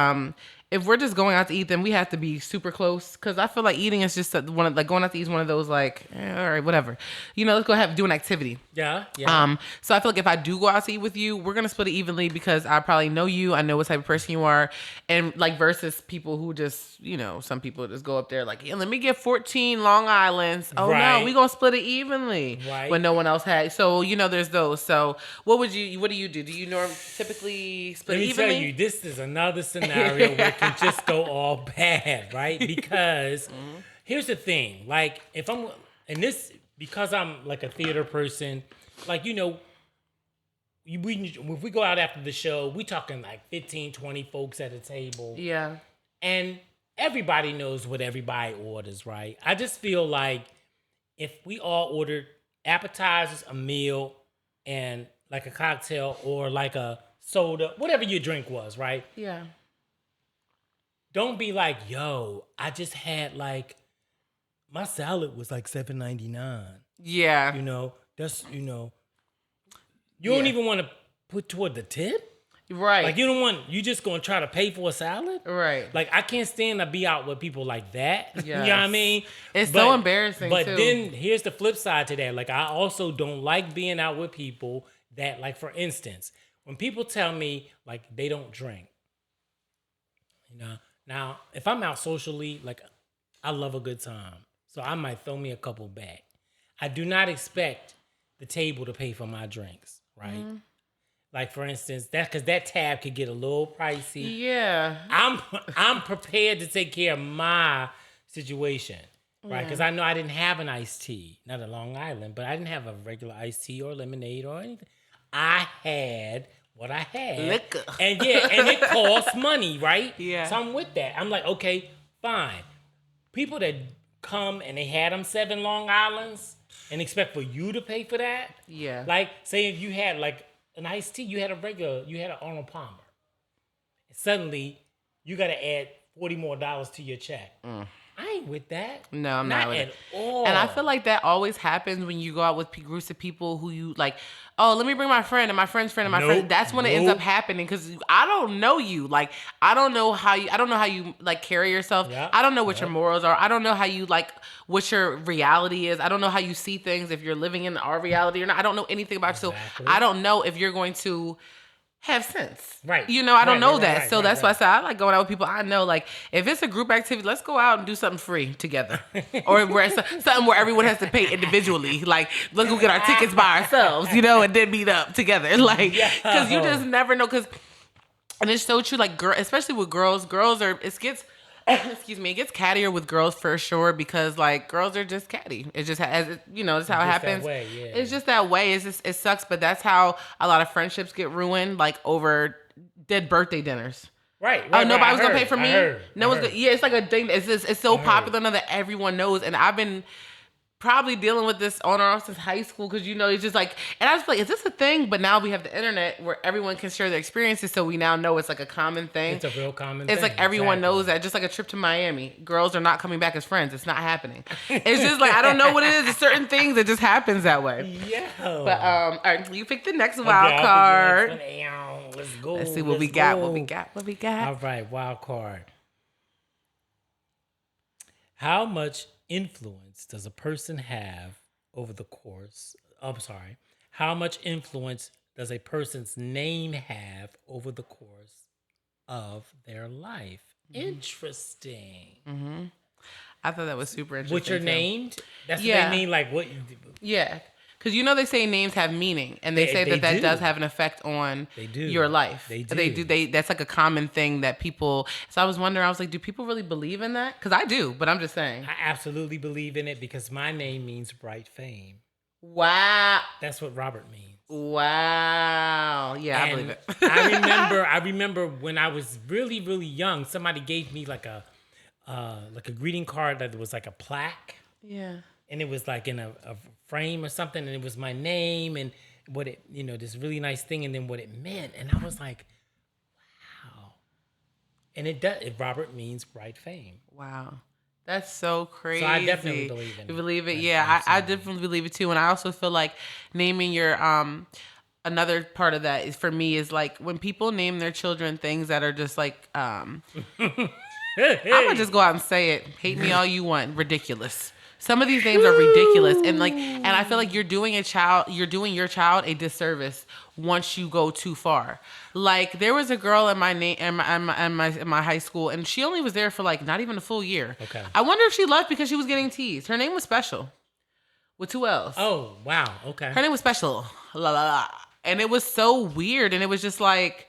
if we're just going out to eat, then we have to be super close because I feel like eating is just going out to eat is one of those like, all right, whatever. Let's go do an activity. Yeah. So I feel like if I do go out to eat with you, we're gonna split it evenly because I probably know you, I know what type of person you are, and like versus people who just, some people just go up there like, yeah, let me get 14 Long Islands. Oh no, we gonna split it evenly when no one else had. So there's those. So what do you do? Do you typically split it evenly? Let me tell you, this is another scenario where it can just go all bad, right? Because here's the thing, like if I'm because I'm like a theater person, like, if we go out after the show, we talking like 15, 20 folks at a table. Yeah. And everybody knows what everybody orders, right? I just feel like if we all ordered appetizers, a meal, and like a cocktail or like a soda, whatever your drink was, right? Yeah. Don't be like, yo, I just had like, my salad was like $7.99. Yeah. That's, you don't even want to put toward the tip. Right. Like you just going to try to pay for a salad? Right. Like I can't stand to be out with people like that. Yes. You know what I mean? It's so embarrassing But too. then here's the flip side to that. Like I also don't like being out with people that, like, for instance, when people tell me like they don't drink, now if I'm out socially, like I love a good time. So I might throw me a couple back. I do not expect the table to pay for my drinks, right? Mm-hmm. Like for instance, because that tab could get a little pricey. Yeah. I'm prepared to take care of my situation, right? Because I know I didn't have an iced tea, not a Long Island, but I didn't have a regular iced tea or lemonade or anything. I had what I had. Liquor. And it costs money, right? Yeah. So I'm with that. I'm like, okay, fine. People that come and they had them 7 Long Islands and expect for you to pay for that. Yeah. Like, say if you had like an iced tea, you had an Arnold Palmer. Suddenly, you got to add $40 more to your check. I ain't with that. No, I'm not with at it. all. And I feel like that always happens when you go out with groups of people who you like, oh, let me bring my friend and my friend's friend and my friend. That's when it ends up happening because I don't know you. Like, I don't know how you like carry yourself. Yep. I don't know what your morals are. I don't know how you like what your reality is. I don't know how you see things, if you're living in our reality or not. I don't know anything about you. So I don't know if you're going to have sense. Right. I don't know that. So that's why I said I like going out with people I know. Like, if it's a group activity, let's go out and do something free together. Or where something where everyone has to pay individually. Like, let's go get our tickets by ourselves, and then meet up together. Like, because you just never know. And it's so true, like, especially with girls. It gets cattier with girls for sure because like girls are just catty. It's just it's how it happens. It's just that way. It sucks, but that's how a lot of friendships get ruined, like over dead birthday dinners. Right. Nobody was gonna pay for me. No one's. Yeah, it's like a thing. It's so popular now that everyone knows. And probably dealing with this on or off since high school because it's just like, and I was like, is this a thing? But now we have the internet where everyone can share their experiences, so we now know it's like a common thing. It's a real common thing. It's like everyone knows that. Just like a trip to Miami, girls are not coming back as friends. It's not happening. It's just like, I don't know what it is. It's certain things that just happens that way. Yeah. But all right, you pick the next wild card. Let's go. Let's see what we got. What we got. All right, wild card. How much influence does a person have over the course? How much influence does a person's name have over the course of their life? Interesting. Mm-hmm. I thought that was super interesting. What you're named? That's what they mean. Like what? Yeah. Because they say names have meaning, and they say that does have an effect on your life. They do. That's like a common thing that people. So I was wondering. I was like, do people really believe in that? Because I do, but I'm just saying. I absolutely believe in it because my name means bright fame. Wow. That's what Robert means. Wow. Yeah, and I believe it. I remember when I was really, really young. Somebody gave me like a greeting card that was like a plaque. Yeah. And it was like in a frame or something, and it was my name and what it, this really nice thing, and then what it meant. And I was like, wow. And it does. Robert means bright fame. Wow. That's so crazy. So I definitely believe in it. You believe it? Yeah, I definitely believe it too. And I also feel like naming your, another part of that is for me is like when people name their children things that are just like, I'm going to just go out and say it. Hate me all you want. Ridiculous. Some of these names are ridiculous, and I feel like you're doing your child a disservice once you go too far. Like there was a girl in my high school, and she only was there for like not even a full year. Okay. I wonder if she left because she was getting teased. Her name was Special, with 2 L's. Oh wow. Okay. Her name was Special, la la la, and it was so weird, and it was just like.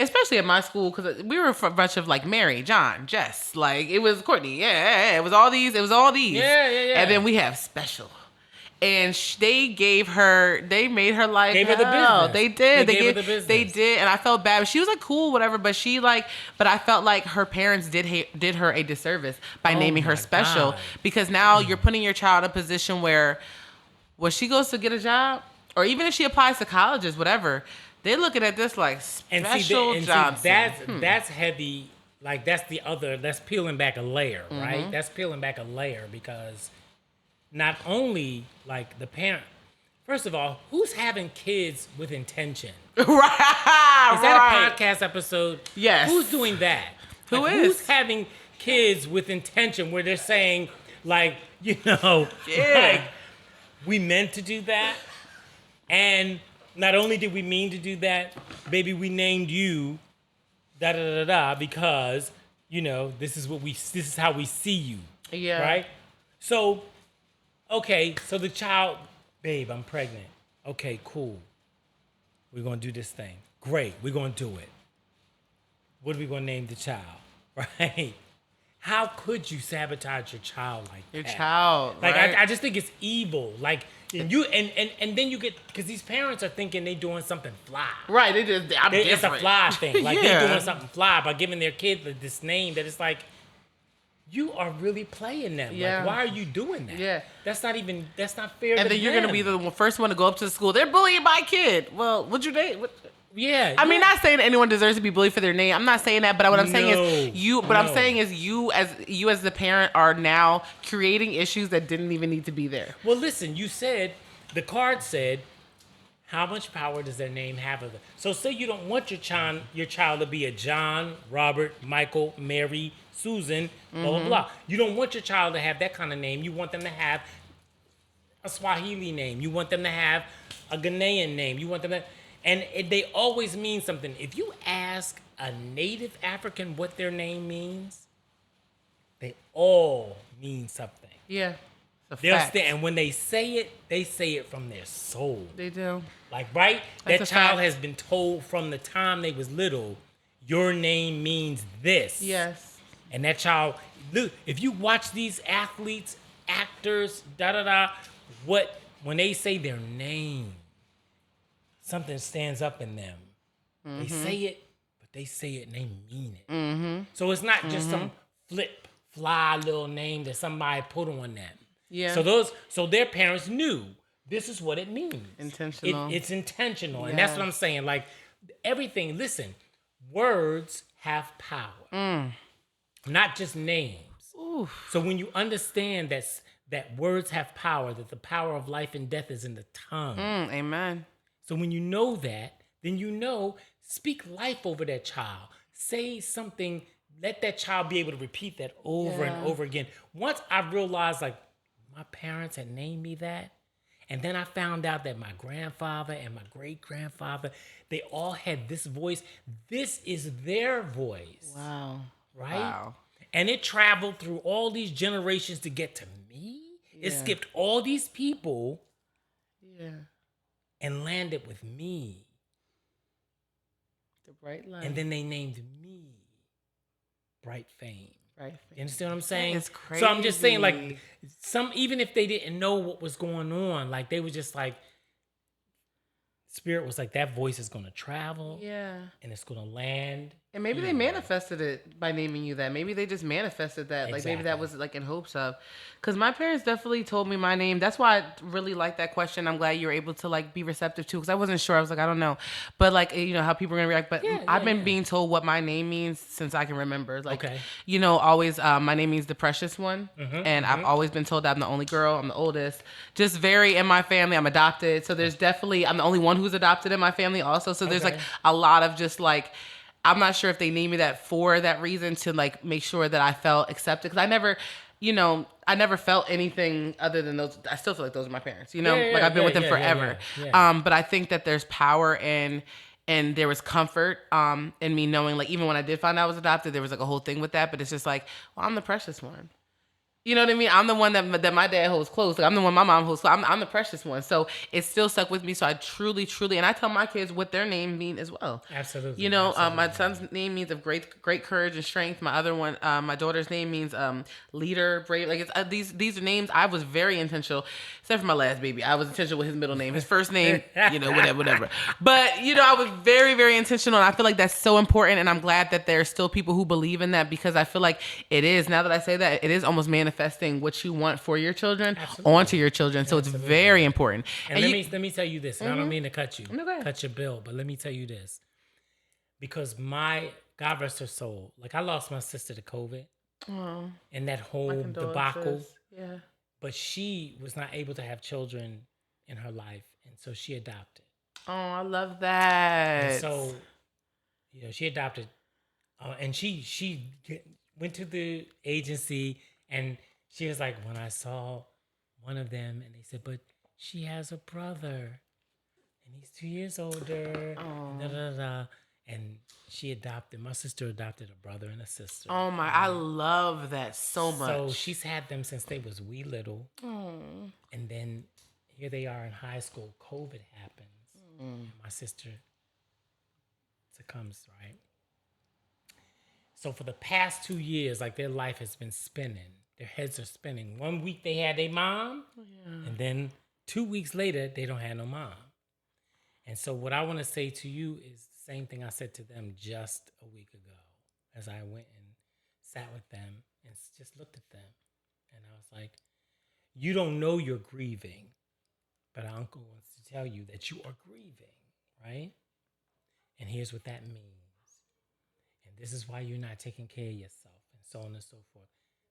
Especially at my school, because we were a bunch of like Mary, John, Jess, like it was Courtney, yeah, it was all these, yeah, and then we have Special, and they made her life gave her the business. They did, they gave her the business. They did, and I felt bad. She was like cool, whatever, but I felt like her parents did her a disservice by naming her Special, because now you're putting your child in a position where, when she goes to get a job, or even if she applies to colleges, whatever. They're looking at this like Special Johnson. That's heavy. Like that's peeling back a layer, right? Mm-hmm. That's peeling back a layer because not only like the parent. First of all, who's having kids with intention? Right. Is that a podcast episode? Yes. Who's doing that? Who's having kids with intention where they're saying like, like, we meant to do that, and not only did we mean to do that, baby, we named you because, this is how we see you. Yeah. Right? So, okay, so the child, babe, I'm pregnant. Okay, cool. We're going to do this thing. Great, we're going to do it. What are we going to name the child? Right? How could you sabotage your child like that? Your child, like right? I just think it's evil. Like and then you get, because these parents are thinking they doing something fly. Right? It's a fly thing. Like they're doing something fly by giving their kid this name that it's like, you are really playing them. Yeah. Like, why are you doing that? Yeah. That's not fair. And then you're gonna be the first one to go up to the school. They're bullying my kid. Well, what'd you name? Yeah. I mean, not saying that anyone deserves to be bullied for their name. I'm not saying that, but what I'm saying is I'm saying is you as the parent are now creating issues that didn't even need to be there. Well, listen, the card said, how much power does their name have? So say you don't want your child to be a John, Robert, Michael, Mary, Susan, blah, blah, blah. You don't want your child to have that kind of name. You want them to have a Swahili name. You want them to have a Ghanaian name. You want them to... And they always mean something. If you ask a native African what their name means, they all mean something. Yeah. And when they say it from their soul. They do. Like, right? That's that a child fact. has been told from the time they was little, your name means this. Yes. And that child, look, if you watch these athletes, actors, when they say their name, something stands up in them. Mm-hmm. They say it, but they say it and they mean it. Mm-hmm. So it's not just some fly little name that somebody put on them. Yeah. So their parents knew this is what it means. Intentional. It's intentional. And that's what I'm saying. Like everything, listen, words have power. Not just names. Oof. So when you understand that words have power, that the power of life and death is in the tongue. Amen. So when you know that, then you know, speak life over that child. Say something, let that child be able to repeat that over and over again. Once I realized, like, my parents had named me that, and then I found out that my grandfather and my great-grandfather, they all had this voice. This is their voice. Wow. Right? Wow. And it traveled through all these generations to get to me. It skipped all these people and landed with me. The bright light. And then they named me Bright Fame. Right. You understand what I'm saying? That is crazy. So I'm just saying, like, even if they didn't know what was going on, like, they were just like, Spirit was like, that voice is going to travel. Yeah. And it's going to land. And maybe they manifested it by naming you that. Maybe they just manifested that. Like, maybe that was, like, in hopes of. Because my parents definitely told me my name. That's why I really like that question. I'm glad you were able to, like, be receptive to. Because I wasn't sure. I was like, I don't know. But, like, you know, how people are going to react. But I've been being told what my name means since I can remember. Like, you know, always, my name means the precious one. And I've always been told that I'm the only girl. I'm the oldest. Just very in my family. I'm adopted. So there's definitely, I'm the only one who's adopted in my family also. So there's, like, a lot of just, like, I'm not sure if they named me that for that reason, to like make sure that I felt accepted. Because I never, you know, I never felt anything other than those. I still feel like those are my parents, you know, like I've been with them forever. But I think that there's power and there was comfort in me knowing, like, even when I did find out I was adopted, there was like a whole thing with that. But it's just like, well, I'm the precious one. You know what I mean? I'm the one that my dad holds close. Like, I'm the one my mom holds close. I'm the precious one. So it still stuck with me. So I truly, and I tell my kids what their name mean as well. Absolutely. You know, my son's name means of great courage and strength. My other one, my daughter's name means leader, brave. Like, it's, these are names. I was very intentional, except for my last baby. I was intentional with his middle name. His first name, you know, whatever. But, you know, I was very, very intentional. And I feel like that's so important. And I'm glad that there's still people who believe in that, because I feel like it is, now that I say that, it is almost manifesting what you want for your children onto your children. So it's very important. And let me tell you this, and I don't mean to cut you, cut your bill, but let me tell you this. Because my, God rest her soul, like, I lost my sister to COVID and that whole debacle. Yeah. But she was not able to have children in her life, and so she adopted. Oh, I love that. And so, you know, she adopted, and she went to the agency, and she was like, when I saw one of them, and they said, but she has a brother, and he's 2 years older. And she adopted, my sister adopted a brother and a sister. Oh my, I love that so much. So she's had them since they was wee little. And then here they are in high school. COVID happens. And my sister succumbs, right? So for the past 2 years, like, their life has been spinning. Their heads are spinning. 1 week they had a mom, and then 2 weeks later, they don't have no mom. And so what I want to say to you is the same thing I said to them just a week ago, as I went and sat with them and just looked at them. And I was like, you don't know you're grieving, but our uncle wants to tell you that you are grieving, right? And here's what that means. And this is why you're not taking care of yourself, and so on and so forth.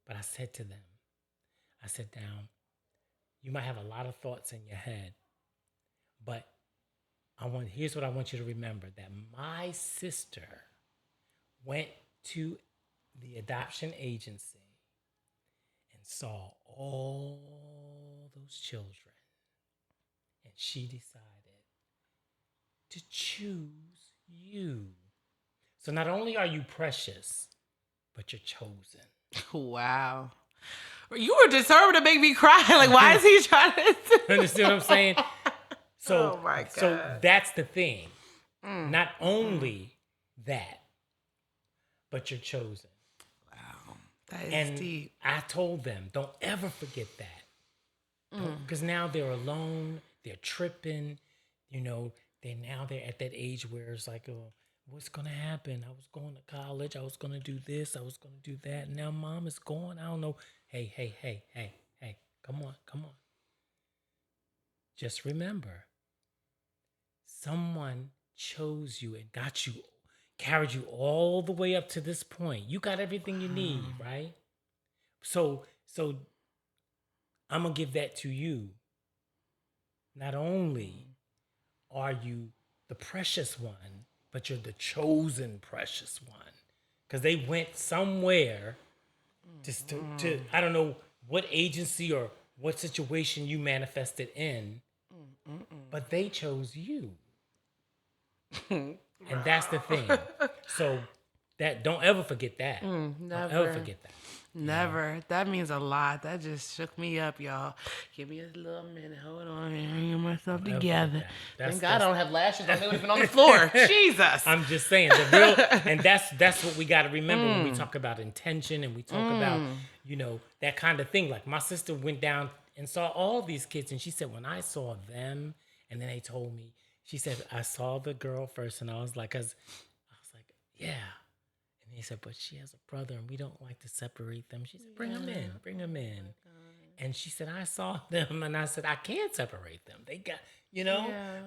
But I said to them, I sat down, you might have a lot of thoughts in your head, but here's what I want you to remember, that my sister went to the adoption agency and saw all those children, and she decided to choose you. So not only are you precious, but you're chosen. Wow. You were determined to make me cry. Like, why is he trying to... Understand what I'm saying? So, oh my God. So that's the thing. Not only that, but you're chosen. Wow. That is deep. I told them, don't ever forget that. Because now they're alone. They're tripping. You know, they're at that age where it's like, oh, what's going to happen? I was going to college. I was going to do this. I was going to do that. Now mom is gone. I don't know. Hey. Come on. Just remember, someone chose you and carried you all the way up to this point. You got everything you need, right? So I'm going to give that to you. Not only are you the precious one, but you're the chosen precious one. Because they went somewhere to I don't know what agency or what situation you manifested in, but they chose you. And that's the thing. So that don't ever forget that. Never. Don't ever forget that. Never. That means a lot. That just shook me up, y'all. Give me a little minute. Hold on. I'm getting myself together. Thank God I don't have lashes. I would have been on the floor. Jesus. I'm just saying the real, and that's what we got to remember when we talk about intention and we talk about, that kind of thing. Like my sister went down and saw all these kids, and she said, when I saw them, and then they told me, she said, I saw the girl first, and I was like, yeah. And he said, but she has a brother, and we don't like to separate them. She said, bring them in. And she said, I saw them, and I said, I can't separate them. They got,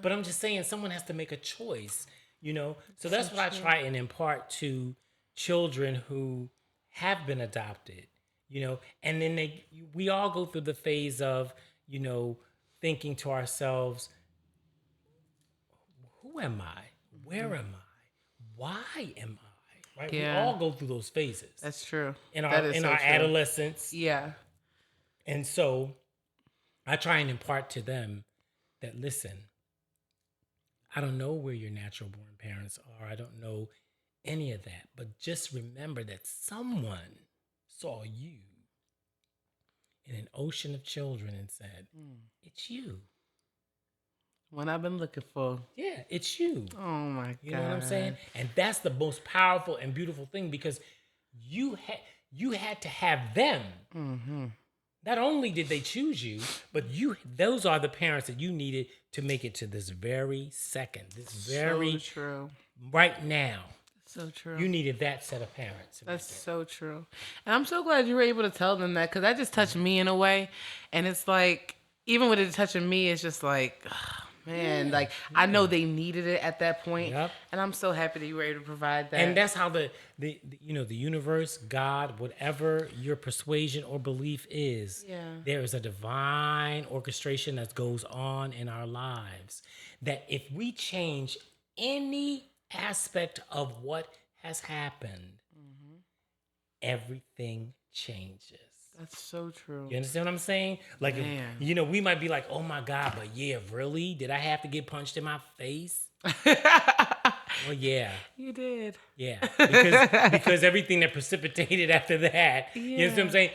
But I'm just saying, someone has to make a choice, So that's what I try and impart to children who have been adopted, And then we all go through the phase of, thinking to ourselves, who am I? Where am I? Why am I? Right? Yeah. We all go through those phases. That's true. In our adolescence. Yeah. And so I try and impart to them that, listen, I don't know where your natural born parents are. I don't know any of that. But just remember that someone saw you in an ocean of children and said, it's you. One I've been looking for. Yeah, it's you. Oh my God. You know what I'm saying? And that's the most powerful and beautiful thing, because you had to have them. Mm-hmm. Not only did they choose you, but those are the parents that you needed to make it to this very second. So true. Right now. So true. You needed that set of parents. That's so true. And I'm so glad you were able to tell them that, because that just touched me in a way. And it's like, even with it touching me, it's just like, man, I know they needed it at that point. Yep. And I'm so happy that you were able to provide that. And that's how the universe, God, whatever your persuasion or belief is, there is a divine orchestration that goes on in our lives. That if we change any aspect of what has happened, everything changes. That's so true. You understand what I'm saying? Like, we might be like, oh my God, but really? Did I have to get punched in my face? Well, yeah. You did. Yeah. Because everything that precipitated after that, you know what I'm saying?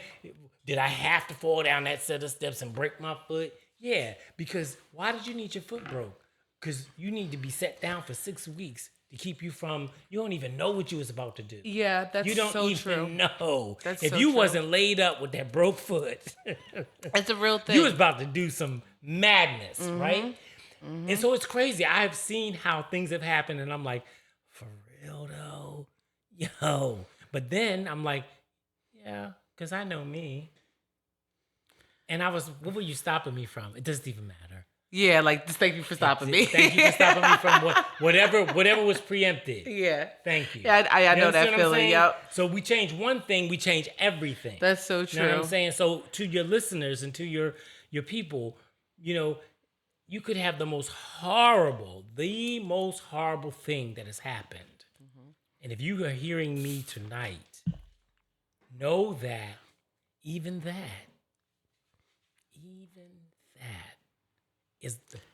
Did I have to fall down that set of steps and break my foot? Yeah. Because why did you need your foot broke? Because you need to be set down for 6 weeks to keep you from, you don't even know what you was about to do. Yeah, that's so true. You don't even know. That's if so you true. wasn't laid up with that broke foot, it's a real thing. you was about to do some madness, right? Mm-hmm. And so it's crazy. I've seen how things have happened, and I'm like, for real though? Yo. But then I'm like, yeah, because I know me. And what were you stopping me from? It doesn't even matter. Yeah, just thank you for stopping me. Thank you for stopping me from whatever was preempted. Yeah. Thank you. Yeah, I know that feeling. Yep. So we change one thing, we change everything. That's so true. You know what I'm saying? So to your listeners and to your people, you could have the most horrible thing that has happened. Mm-hmm. And if you are hearing me tonight, know that even that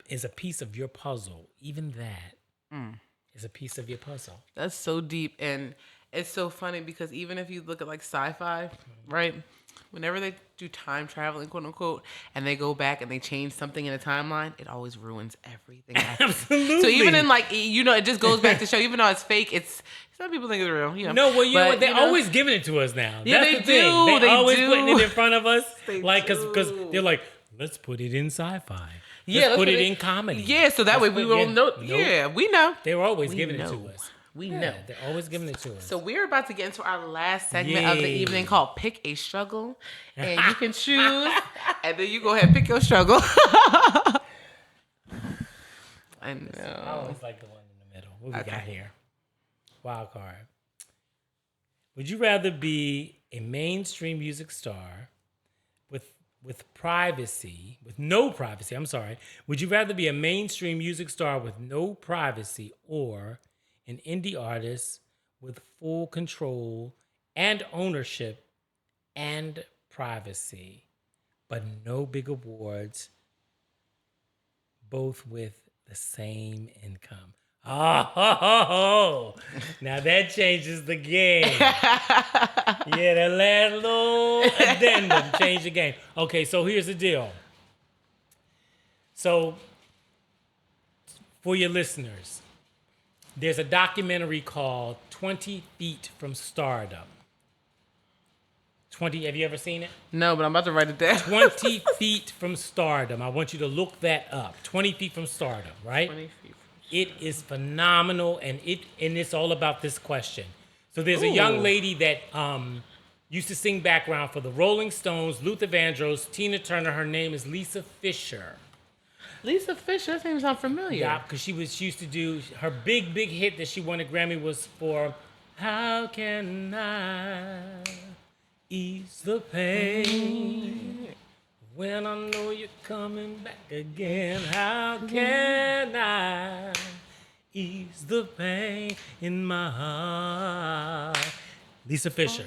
is a piece of your puzzle. Even that is a piece of your puzzle. That's so deep. And it's so funny because even if you look at sci-fi, right? Whenever they do time traveling, quote unquote, and they go back and they change something in a timeline, it always ruins everything. Absolutely. So even in it just goes back to show, even though it's fake, some people think it's real. No, well, know what? They're always giving it to us now. Yeah, That's they the thing. do. They're always do. putting it in front of us. Because they're like, let's put it in sci-fi. Let's put it in comedy. Yeah, so that way we won't know. Yeah, we know. They're always giving it to us. We know. They're always giving it to us. So we're about to get into our last segment of the evening called Pick a Struggle. And you can choose And then you go ahead and pick your struggle. I I know. always like the one in the middle. What we got here? Wild card. Would you rather be a mainstream music star with privacy, with no privacy? I'm sorry. Would you rather be a mainstream music star with no privacy or an indie artist with full control and ownership and privacy, but no big awards, both with the same income? Oh, now that changes the game. Yeah, that last little addendum changed the game. Okay, so here's the deal. So, for your listeners, there's a documentary called 20 Feet from Stardom. 20, have you ever seen it? No, but I'm about to write it down. 20 Feet from Stardom. I want you to look that up. 20 Feet from Stardom, right? 20 feet. It is phenomenal, and it's all about this question. So there's a young lady that used to sing background for the Rolling Stones, Luther Vandross, Tina Turner. Her name is Lisa Fisher. Lisa Fisher, that name sounds familiar. Yeah, because she used to do her big hit that she won a Grammy was for "How Can I Ease the Pain When I Know You're Coming Back Again? How can I ease the pain in my heart?" Lisa Fisher.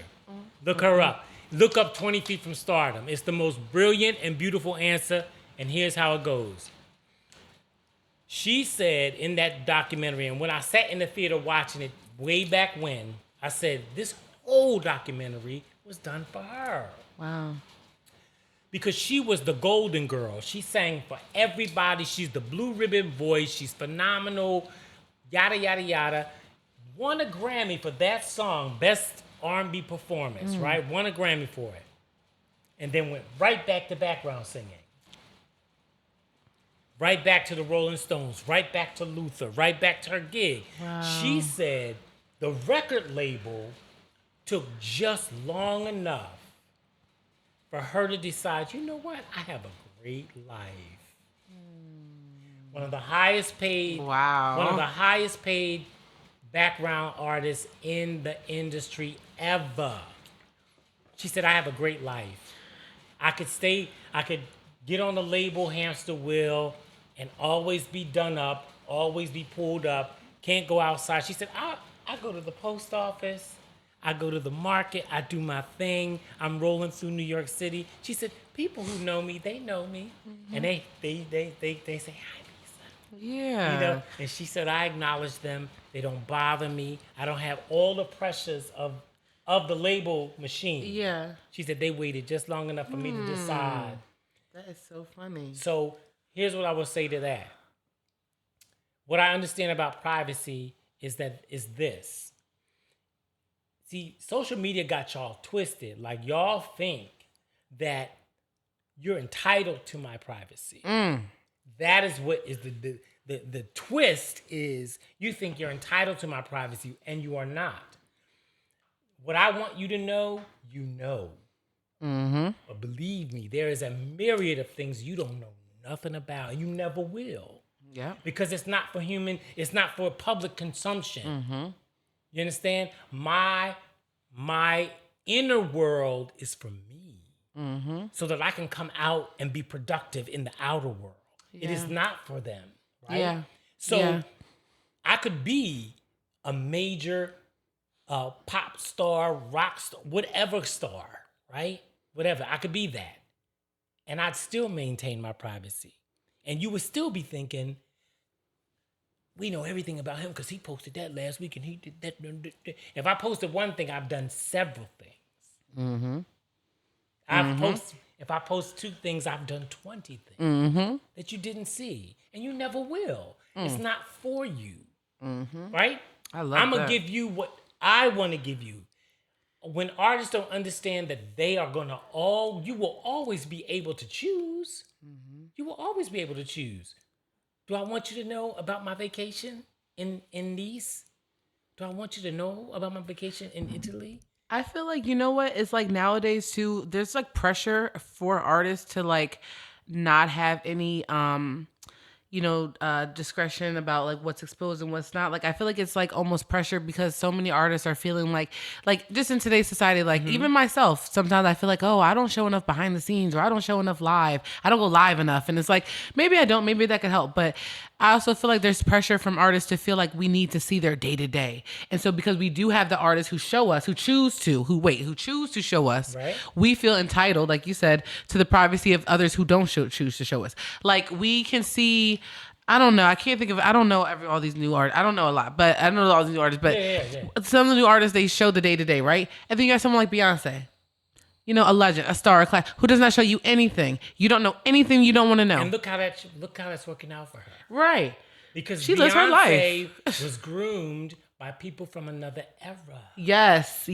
Look her up. Look up 20 Feet from Stardom. It's the most brilliant and beautiful answer, and here's how it goes. She said in that documentary, and when I sat in the theater watching it way back when, I said, this whole documentary was done for her. Wow. Because she was the golden girl. She sang for everybody. She's the blue ribbon voice. She's phenomenal. Yada, yada, yada. Won a Grammy for that song, Best R&B Performance, right? Won a Grammy for it. And then went right back to background singing. Right back to the Rolling Stones. Right back to Luther. Right back to her gig. Wow. She said the record label took just long enough for her to decide, you know what? I have a great life. One of the highest paid, Wow. one of the highest paid background artists in the industry ever. She said, I have a great life. I could get on the label hamster wheel and always be done up, always be pulled up, can't go outside. She said, I go to the post office, I go to the market, I do my thing, I'm rolling through New York City. She said, people who know me, they know me. Mm-hmm. And they say, hi, Lisa. Yeah. You know? And she said, I acknowledge them. They don't bother me. I don't have all the pressures of the label machine. Yeah. She said, they waited just long enough for me to decide. That is so funny. So here's what I will say to that. What I understand about privacy is this. See, social media got y'all twisted. Like y'all think that you're entitled to my privacy. That is what is the twist is you think you're entitled to my privacy and you are not. What I want you to know, you know. Mm-hmm. But believe me, there is a myriad of things you don't know nothing about, and you never will. Yeah. Because it's not for public consumption. Mm-hmm. You understand? My inner world is for me, so that I can come out and be productive in the outer world. Yeah. It is not for them, right? Yeah. So I could be a major pop star, rock star, whatever star, right? Whatever. I could be that. And I'd still maintain my privacy. And you would still be thinking, we know everything about him because he posted that last week and he did that. If I posted one thing, I've done several things. Mm-hmm. If I post two things, I've done 20 things that you didn't see. And you never will. It's not for you. Right? I'm going to give you what I want to give you. When artists don't understand that they are going to you will always be able to choose. You will always be able to choose. Do I want you to know about my vacation in Nice? Do I want you to know about my vacation in Italy? I feel like, you know what? It's like nowadays too, there's like pressure for artists to like not have any discretion about like what's exposed and what's not. Like I feel like it's like almost pressure because so many artists are feeling like just in today's society, like even myself, sometimes I feel like, oh, I don't show enough behind the scenes or I don't show enough live. I don't go live enough. And it's like, maybe I don't, maybe that could help. But I also feel like there's pressure from artists to feel like we need to see their day to day. And so because we do have the artists who show us, who choose to show us, Right. we feel entitled, like you said, to the privacy of others who don't choose to show us. Like we can see, I don't know, I don't know all these new artists. I don't know a lot, but I know all these new artists, but some of the new artists, they show the day to day, right? And then you got someone like Beyonce, you know, a legend, a star, a class, who does not show you anything. You don't know anything you don't want to know. And look how that's working out for her. Right. Because she Beyonce lives her life. was groomed by people from another era. Yes.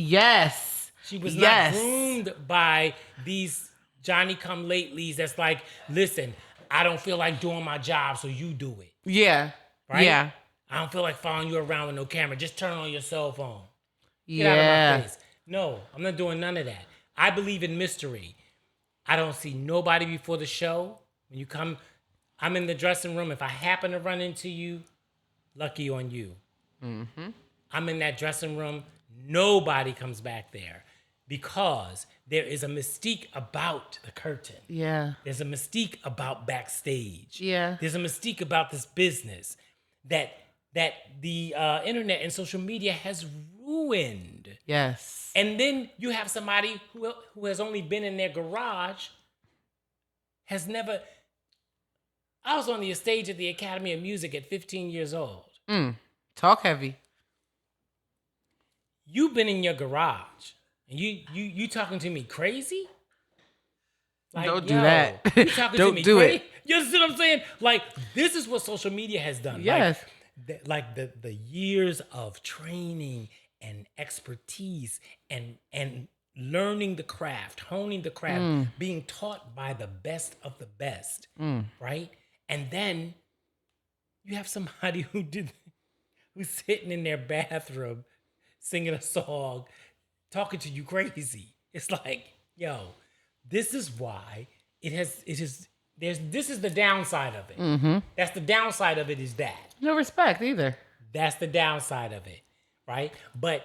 She was not groomed by these Johnny come latelys that's like, listen, I don't feel like doing my job, so you do it. Yeah. Right? Yeah. I don't feel like following you around with no camera. Just turn on your cell phone. Get Yeah. out of my face. No, I'm not doing none of that. I believe in mystery. I don't see nobody before the show. When you come, I'm in the dressing room. If I happen to run into you, lucky on you. Mm-hmm. I'm in that dressing room. Nobody comes back there because there is a mystique about the curtain. Yeah. There's a mystique about backstage. Yeah. There's a mystique about this business that the internet and social media has ruined. Yes. And then you have somebody who has only been in their garage, has never. I was on the stage at the Academy of Music at 15 years old. Talk heavy. You've been in your garage, and you talking to me crazy? Like, don't do that. You talking Don't to me do crazy? it. You see what I'm saying? Like, this is what social media has done. Yes. Like the years of training and expertise and learning the craft, honing the craft, being taught by the best of the best, right? And then you have somebody who's sitting in their bathroom singing a song, talking to you crazy. It's like, yo, this is why this is the downside of it. That's the downside of it is that. No respect either. That's the downside of it, right? But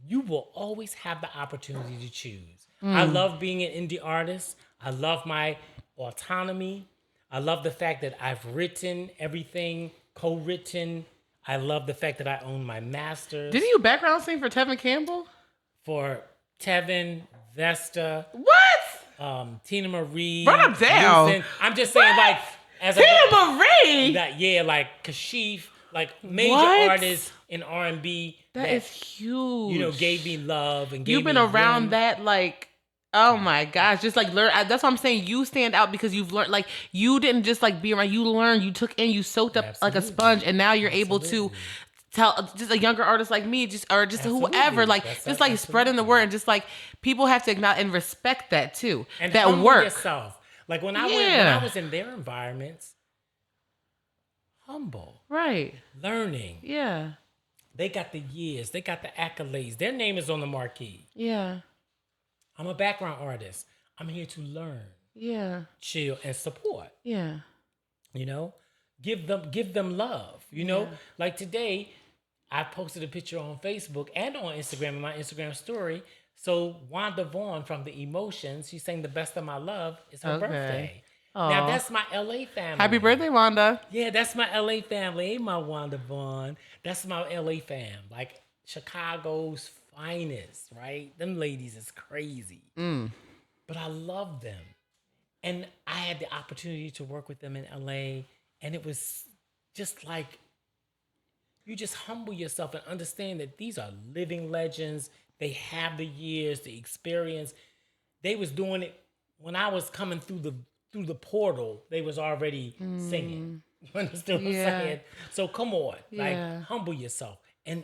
you will always have the opportunity to choose. I love being an indie artist. I love my autonomy. I love the fact that I've written everything, co-written. I love the fact that I own my masters. Didn't you background sing for Tevin Campbell? For Tevin, Vesta, What? Tina Marie. Run them down. Lucen. I'm just saying, like, as Tina Marie? like Kashif, like major What? artists in R&B That is huge. you know, gave me love and gave You've been me around vim. that, like, oh my gosh, just like learn. That's what I'm saying. You stand out because you've learned. Like, you didn't just like be around. You learned. You took in. You soaked up like a sponge, and now you're able to tell just a younger artist like me, or just whoever, like just like spreading the word, and just like people have to acknowledge and respect that too. And that humble work. yourself. Like when I was in their environments, humble, Right. learning. Yeah. They got the years. They got the accolades. Their name is on the marquee. Yeah. I'm a background artist. I'm here to learn, Yeah. chill, and support. Yeah. You know, give them love. You know, like today, I posted a picture on Facebook and on Instagram in my Instagram story. So Wanda Vaughn from The Emotions, she sang "The Best of My Love." It's her birthday. Now that's my LA family. Happy birthday, Wanda. Yeah, that's my LA family. Ain't my Wanda Vaughn. That's my LA fam. Like Chicago's finest, right? Them ladies is crazy. But I love them. And I had the opportunity to work with them in LA. And it was just like, you just humble yourself and understand that these are living legends. They have the years, the experience. They was doing it when I was coming through the portal. They was already singing. You understand what I'm saying? So come on, like humble yourself and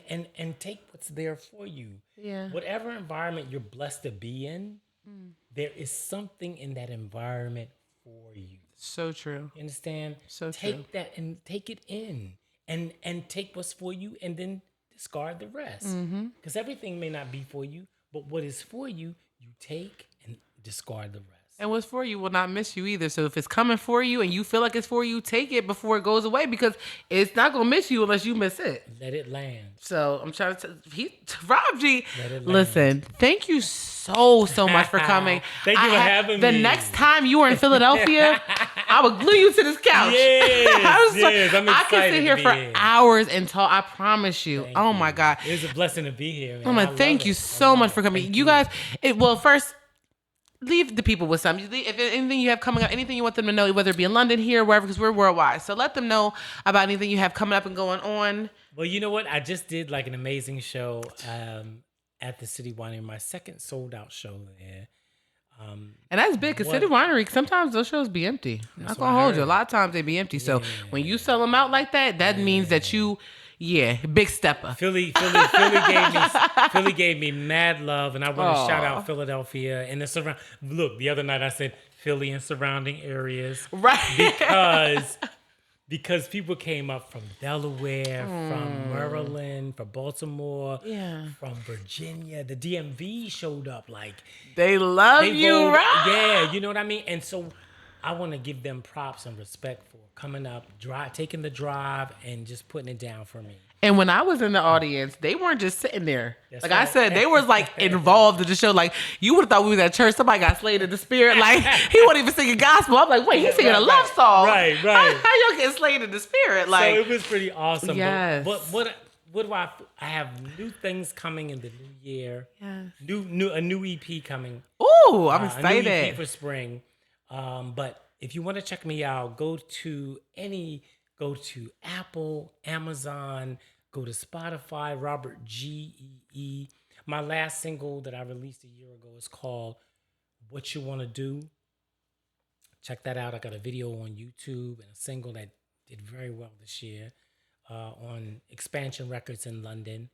take what's there for you. Yeah. Whatever environment you're blessed to be in, there is something in that environment for you. So true. You understand? So take true. that and take it in, and take what's for you, and then discard the rest. Because everything may not be for you, But what is for you, you take and discard the rest. And what's for you will not miss you either. So if it's coming for you and you feel like it's for you, take it before it goes away because it's not going to miss you unless you miss it. Let it land. So I'm trying to Rob G, listen, thank you so much for coming. Thank you for having me. The next time you are in Philadelphia, I will glue you to this couch. Yes, I'm excited. I can sit here for hours and talk. I promise you. Thank oh you. my God. It's a blessing to be here, man. I'm like, thank you so much for coming. You guys, first, leave the people with something. If anything you have coming up, anything you want them to know, whether it be in London, here, wherever, because we're worldwide. So let them know about anything you have coming up and going on. Well, you know what? I just did like an amazing show at the City Winery, my second sold out show there. And that's big because City Winery, sometimes those shows be empty. I'm not going to hold you. A lot of times they be empty. Yeah. So when you sell them out like that, that means that you... Yeah, big stepper. Philly gave me mad love, and I want to shout out Philadelphia and the surround. Look, the other night I said Philly and surrounding areas, right? Because people came up from Delaware, from Maryland, from Baltimore, from Virginia. The DMV showed up like they love you, right? Yeah, you know what I mean. And so I want to give them props and respect for coming up, taking the drive, and just putting it down for me. And when I was in the audience, they weren't just sitting there. That's like right. I said, they was like involved in the show. Like you would have thought we was at church. Somebody got slayed in the spirit. Like he wasn't even singing gospel. I'm like, wait, he's singing a love song. Right. How y'all get slayed in the spirit? Like so it was pretty awesome. Yes. But what do I have new things coming in the new year. Yes. A new EP coming. Ooh, I'm excited. A new EP for spring. But if you want to check me out, go to Apple, Amazon, go to Spotify, Robert G.E.E. My last single that I released a year ago is called What You Want to Do. Check that out. I got a video on YouTube and a single that did very well this year on Expansion Records in London.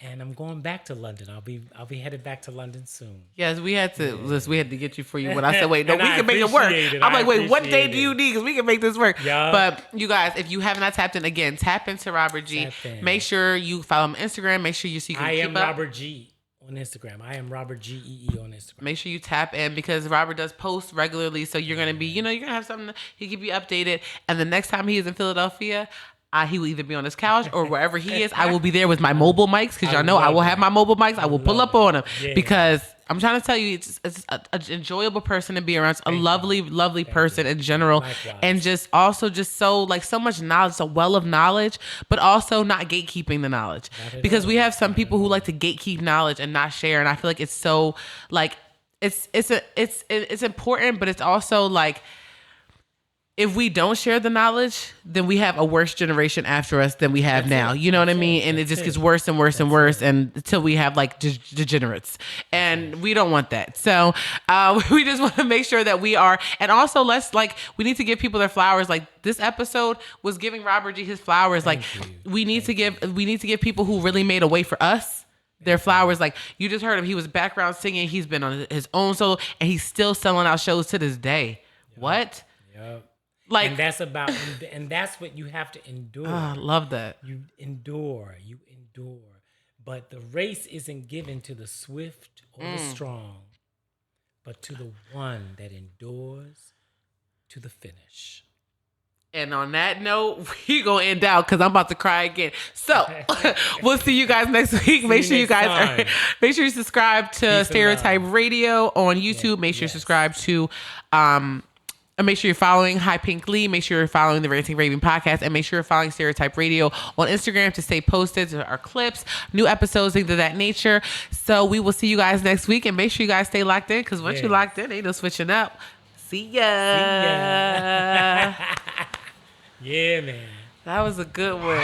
And I'm going back to London. I'll be headed back to London soon. Yes, we had to get you for you. When I said, wait, no, we can make it work. I'm like, wait, what day do you need? Because we can make this work. Yeah. But you guys, if you have not tapped in, again, tap into Robert G. Make sure you follow him on Instagram. Make sure you see. I am Robert G on Instagram. I am Robert G.E.E. on Instagram. Make sure you tap in because Robert does post regularly. So you're going to be, you're going to have something. He keep you updated. And the next time he is in Philadelphia, he will either be on his couch or wherever he is. I will be there with my mobile mics because y'all know I will have my mobile mics. I will pull up on him because I'm trying to tell you, it's an enjoyable person to be around. It's a lovely person in general. Likewise. And just also just so much knowledge, a well of knowledge, but also not gatekeeping the knowledge because we have some people who like to gatekeep knowledge and not share. And I feel like it's so like, it's important, but it's also like, if we don't share the knowledge, then we have a worse generation after us than we have now. You know what I mean? And it just gets worse and worse and worse and until we have like degenerates. And we don't want that. So we just want to make sure that we are. And also we need to give people their flowers. Like this episode was giving Robert G his flowers. We need to give people who really made a way for us their flowers. Like you just heard him. He was background singing. He's been on his own solo and he's still selling out shows to this day. Yep. What? Yep. And that's what you have to endure. Oh, I love that. You endure. But the race isn't given to the swift or the strong, but to the one that endures to the finish. And on that note, we gonna end out because I'm about to cry again. So we'll see you guys next week. Make sure you subscribe to Stereotype Radio on YouTube. Make sure you subscribe to and make sure you're following High Pink Lee. Make sure you're following the Ranting Raving Podcast. And make sure you're following Stereotype Radio on Instagram to stay posted to our clips, new episodes, things of that nature. So we will see you guys next week. And make sure you guys stay locked in because once you're locked in, ain't no switching up. See ya. Yeah, man. That was a good one.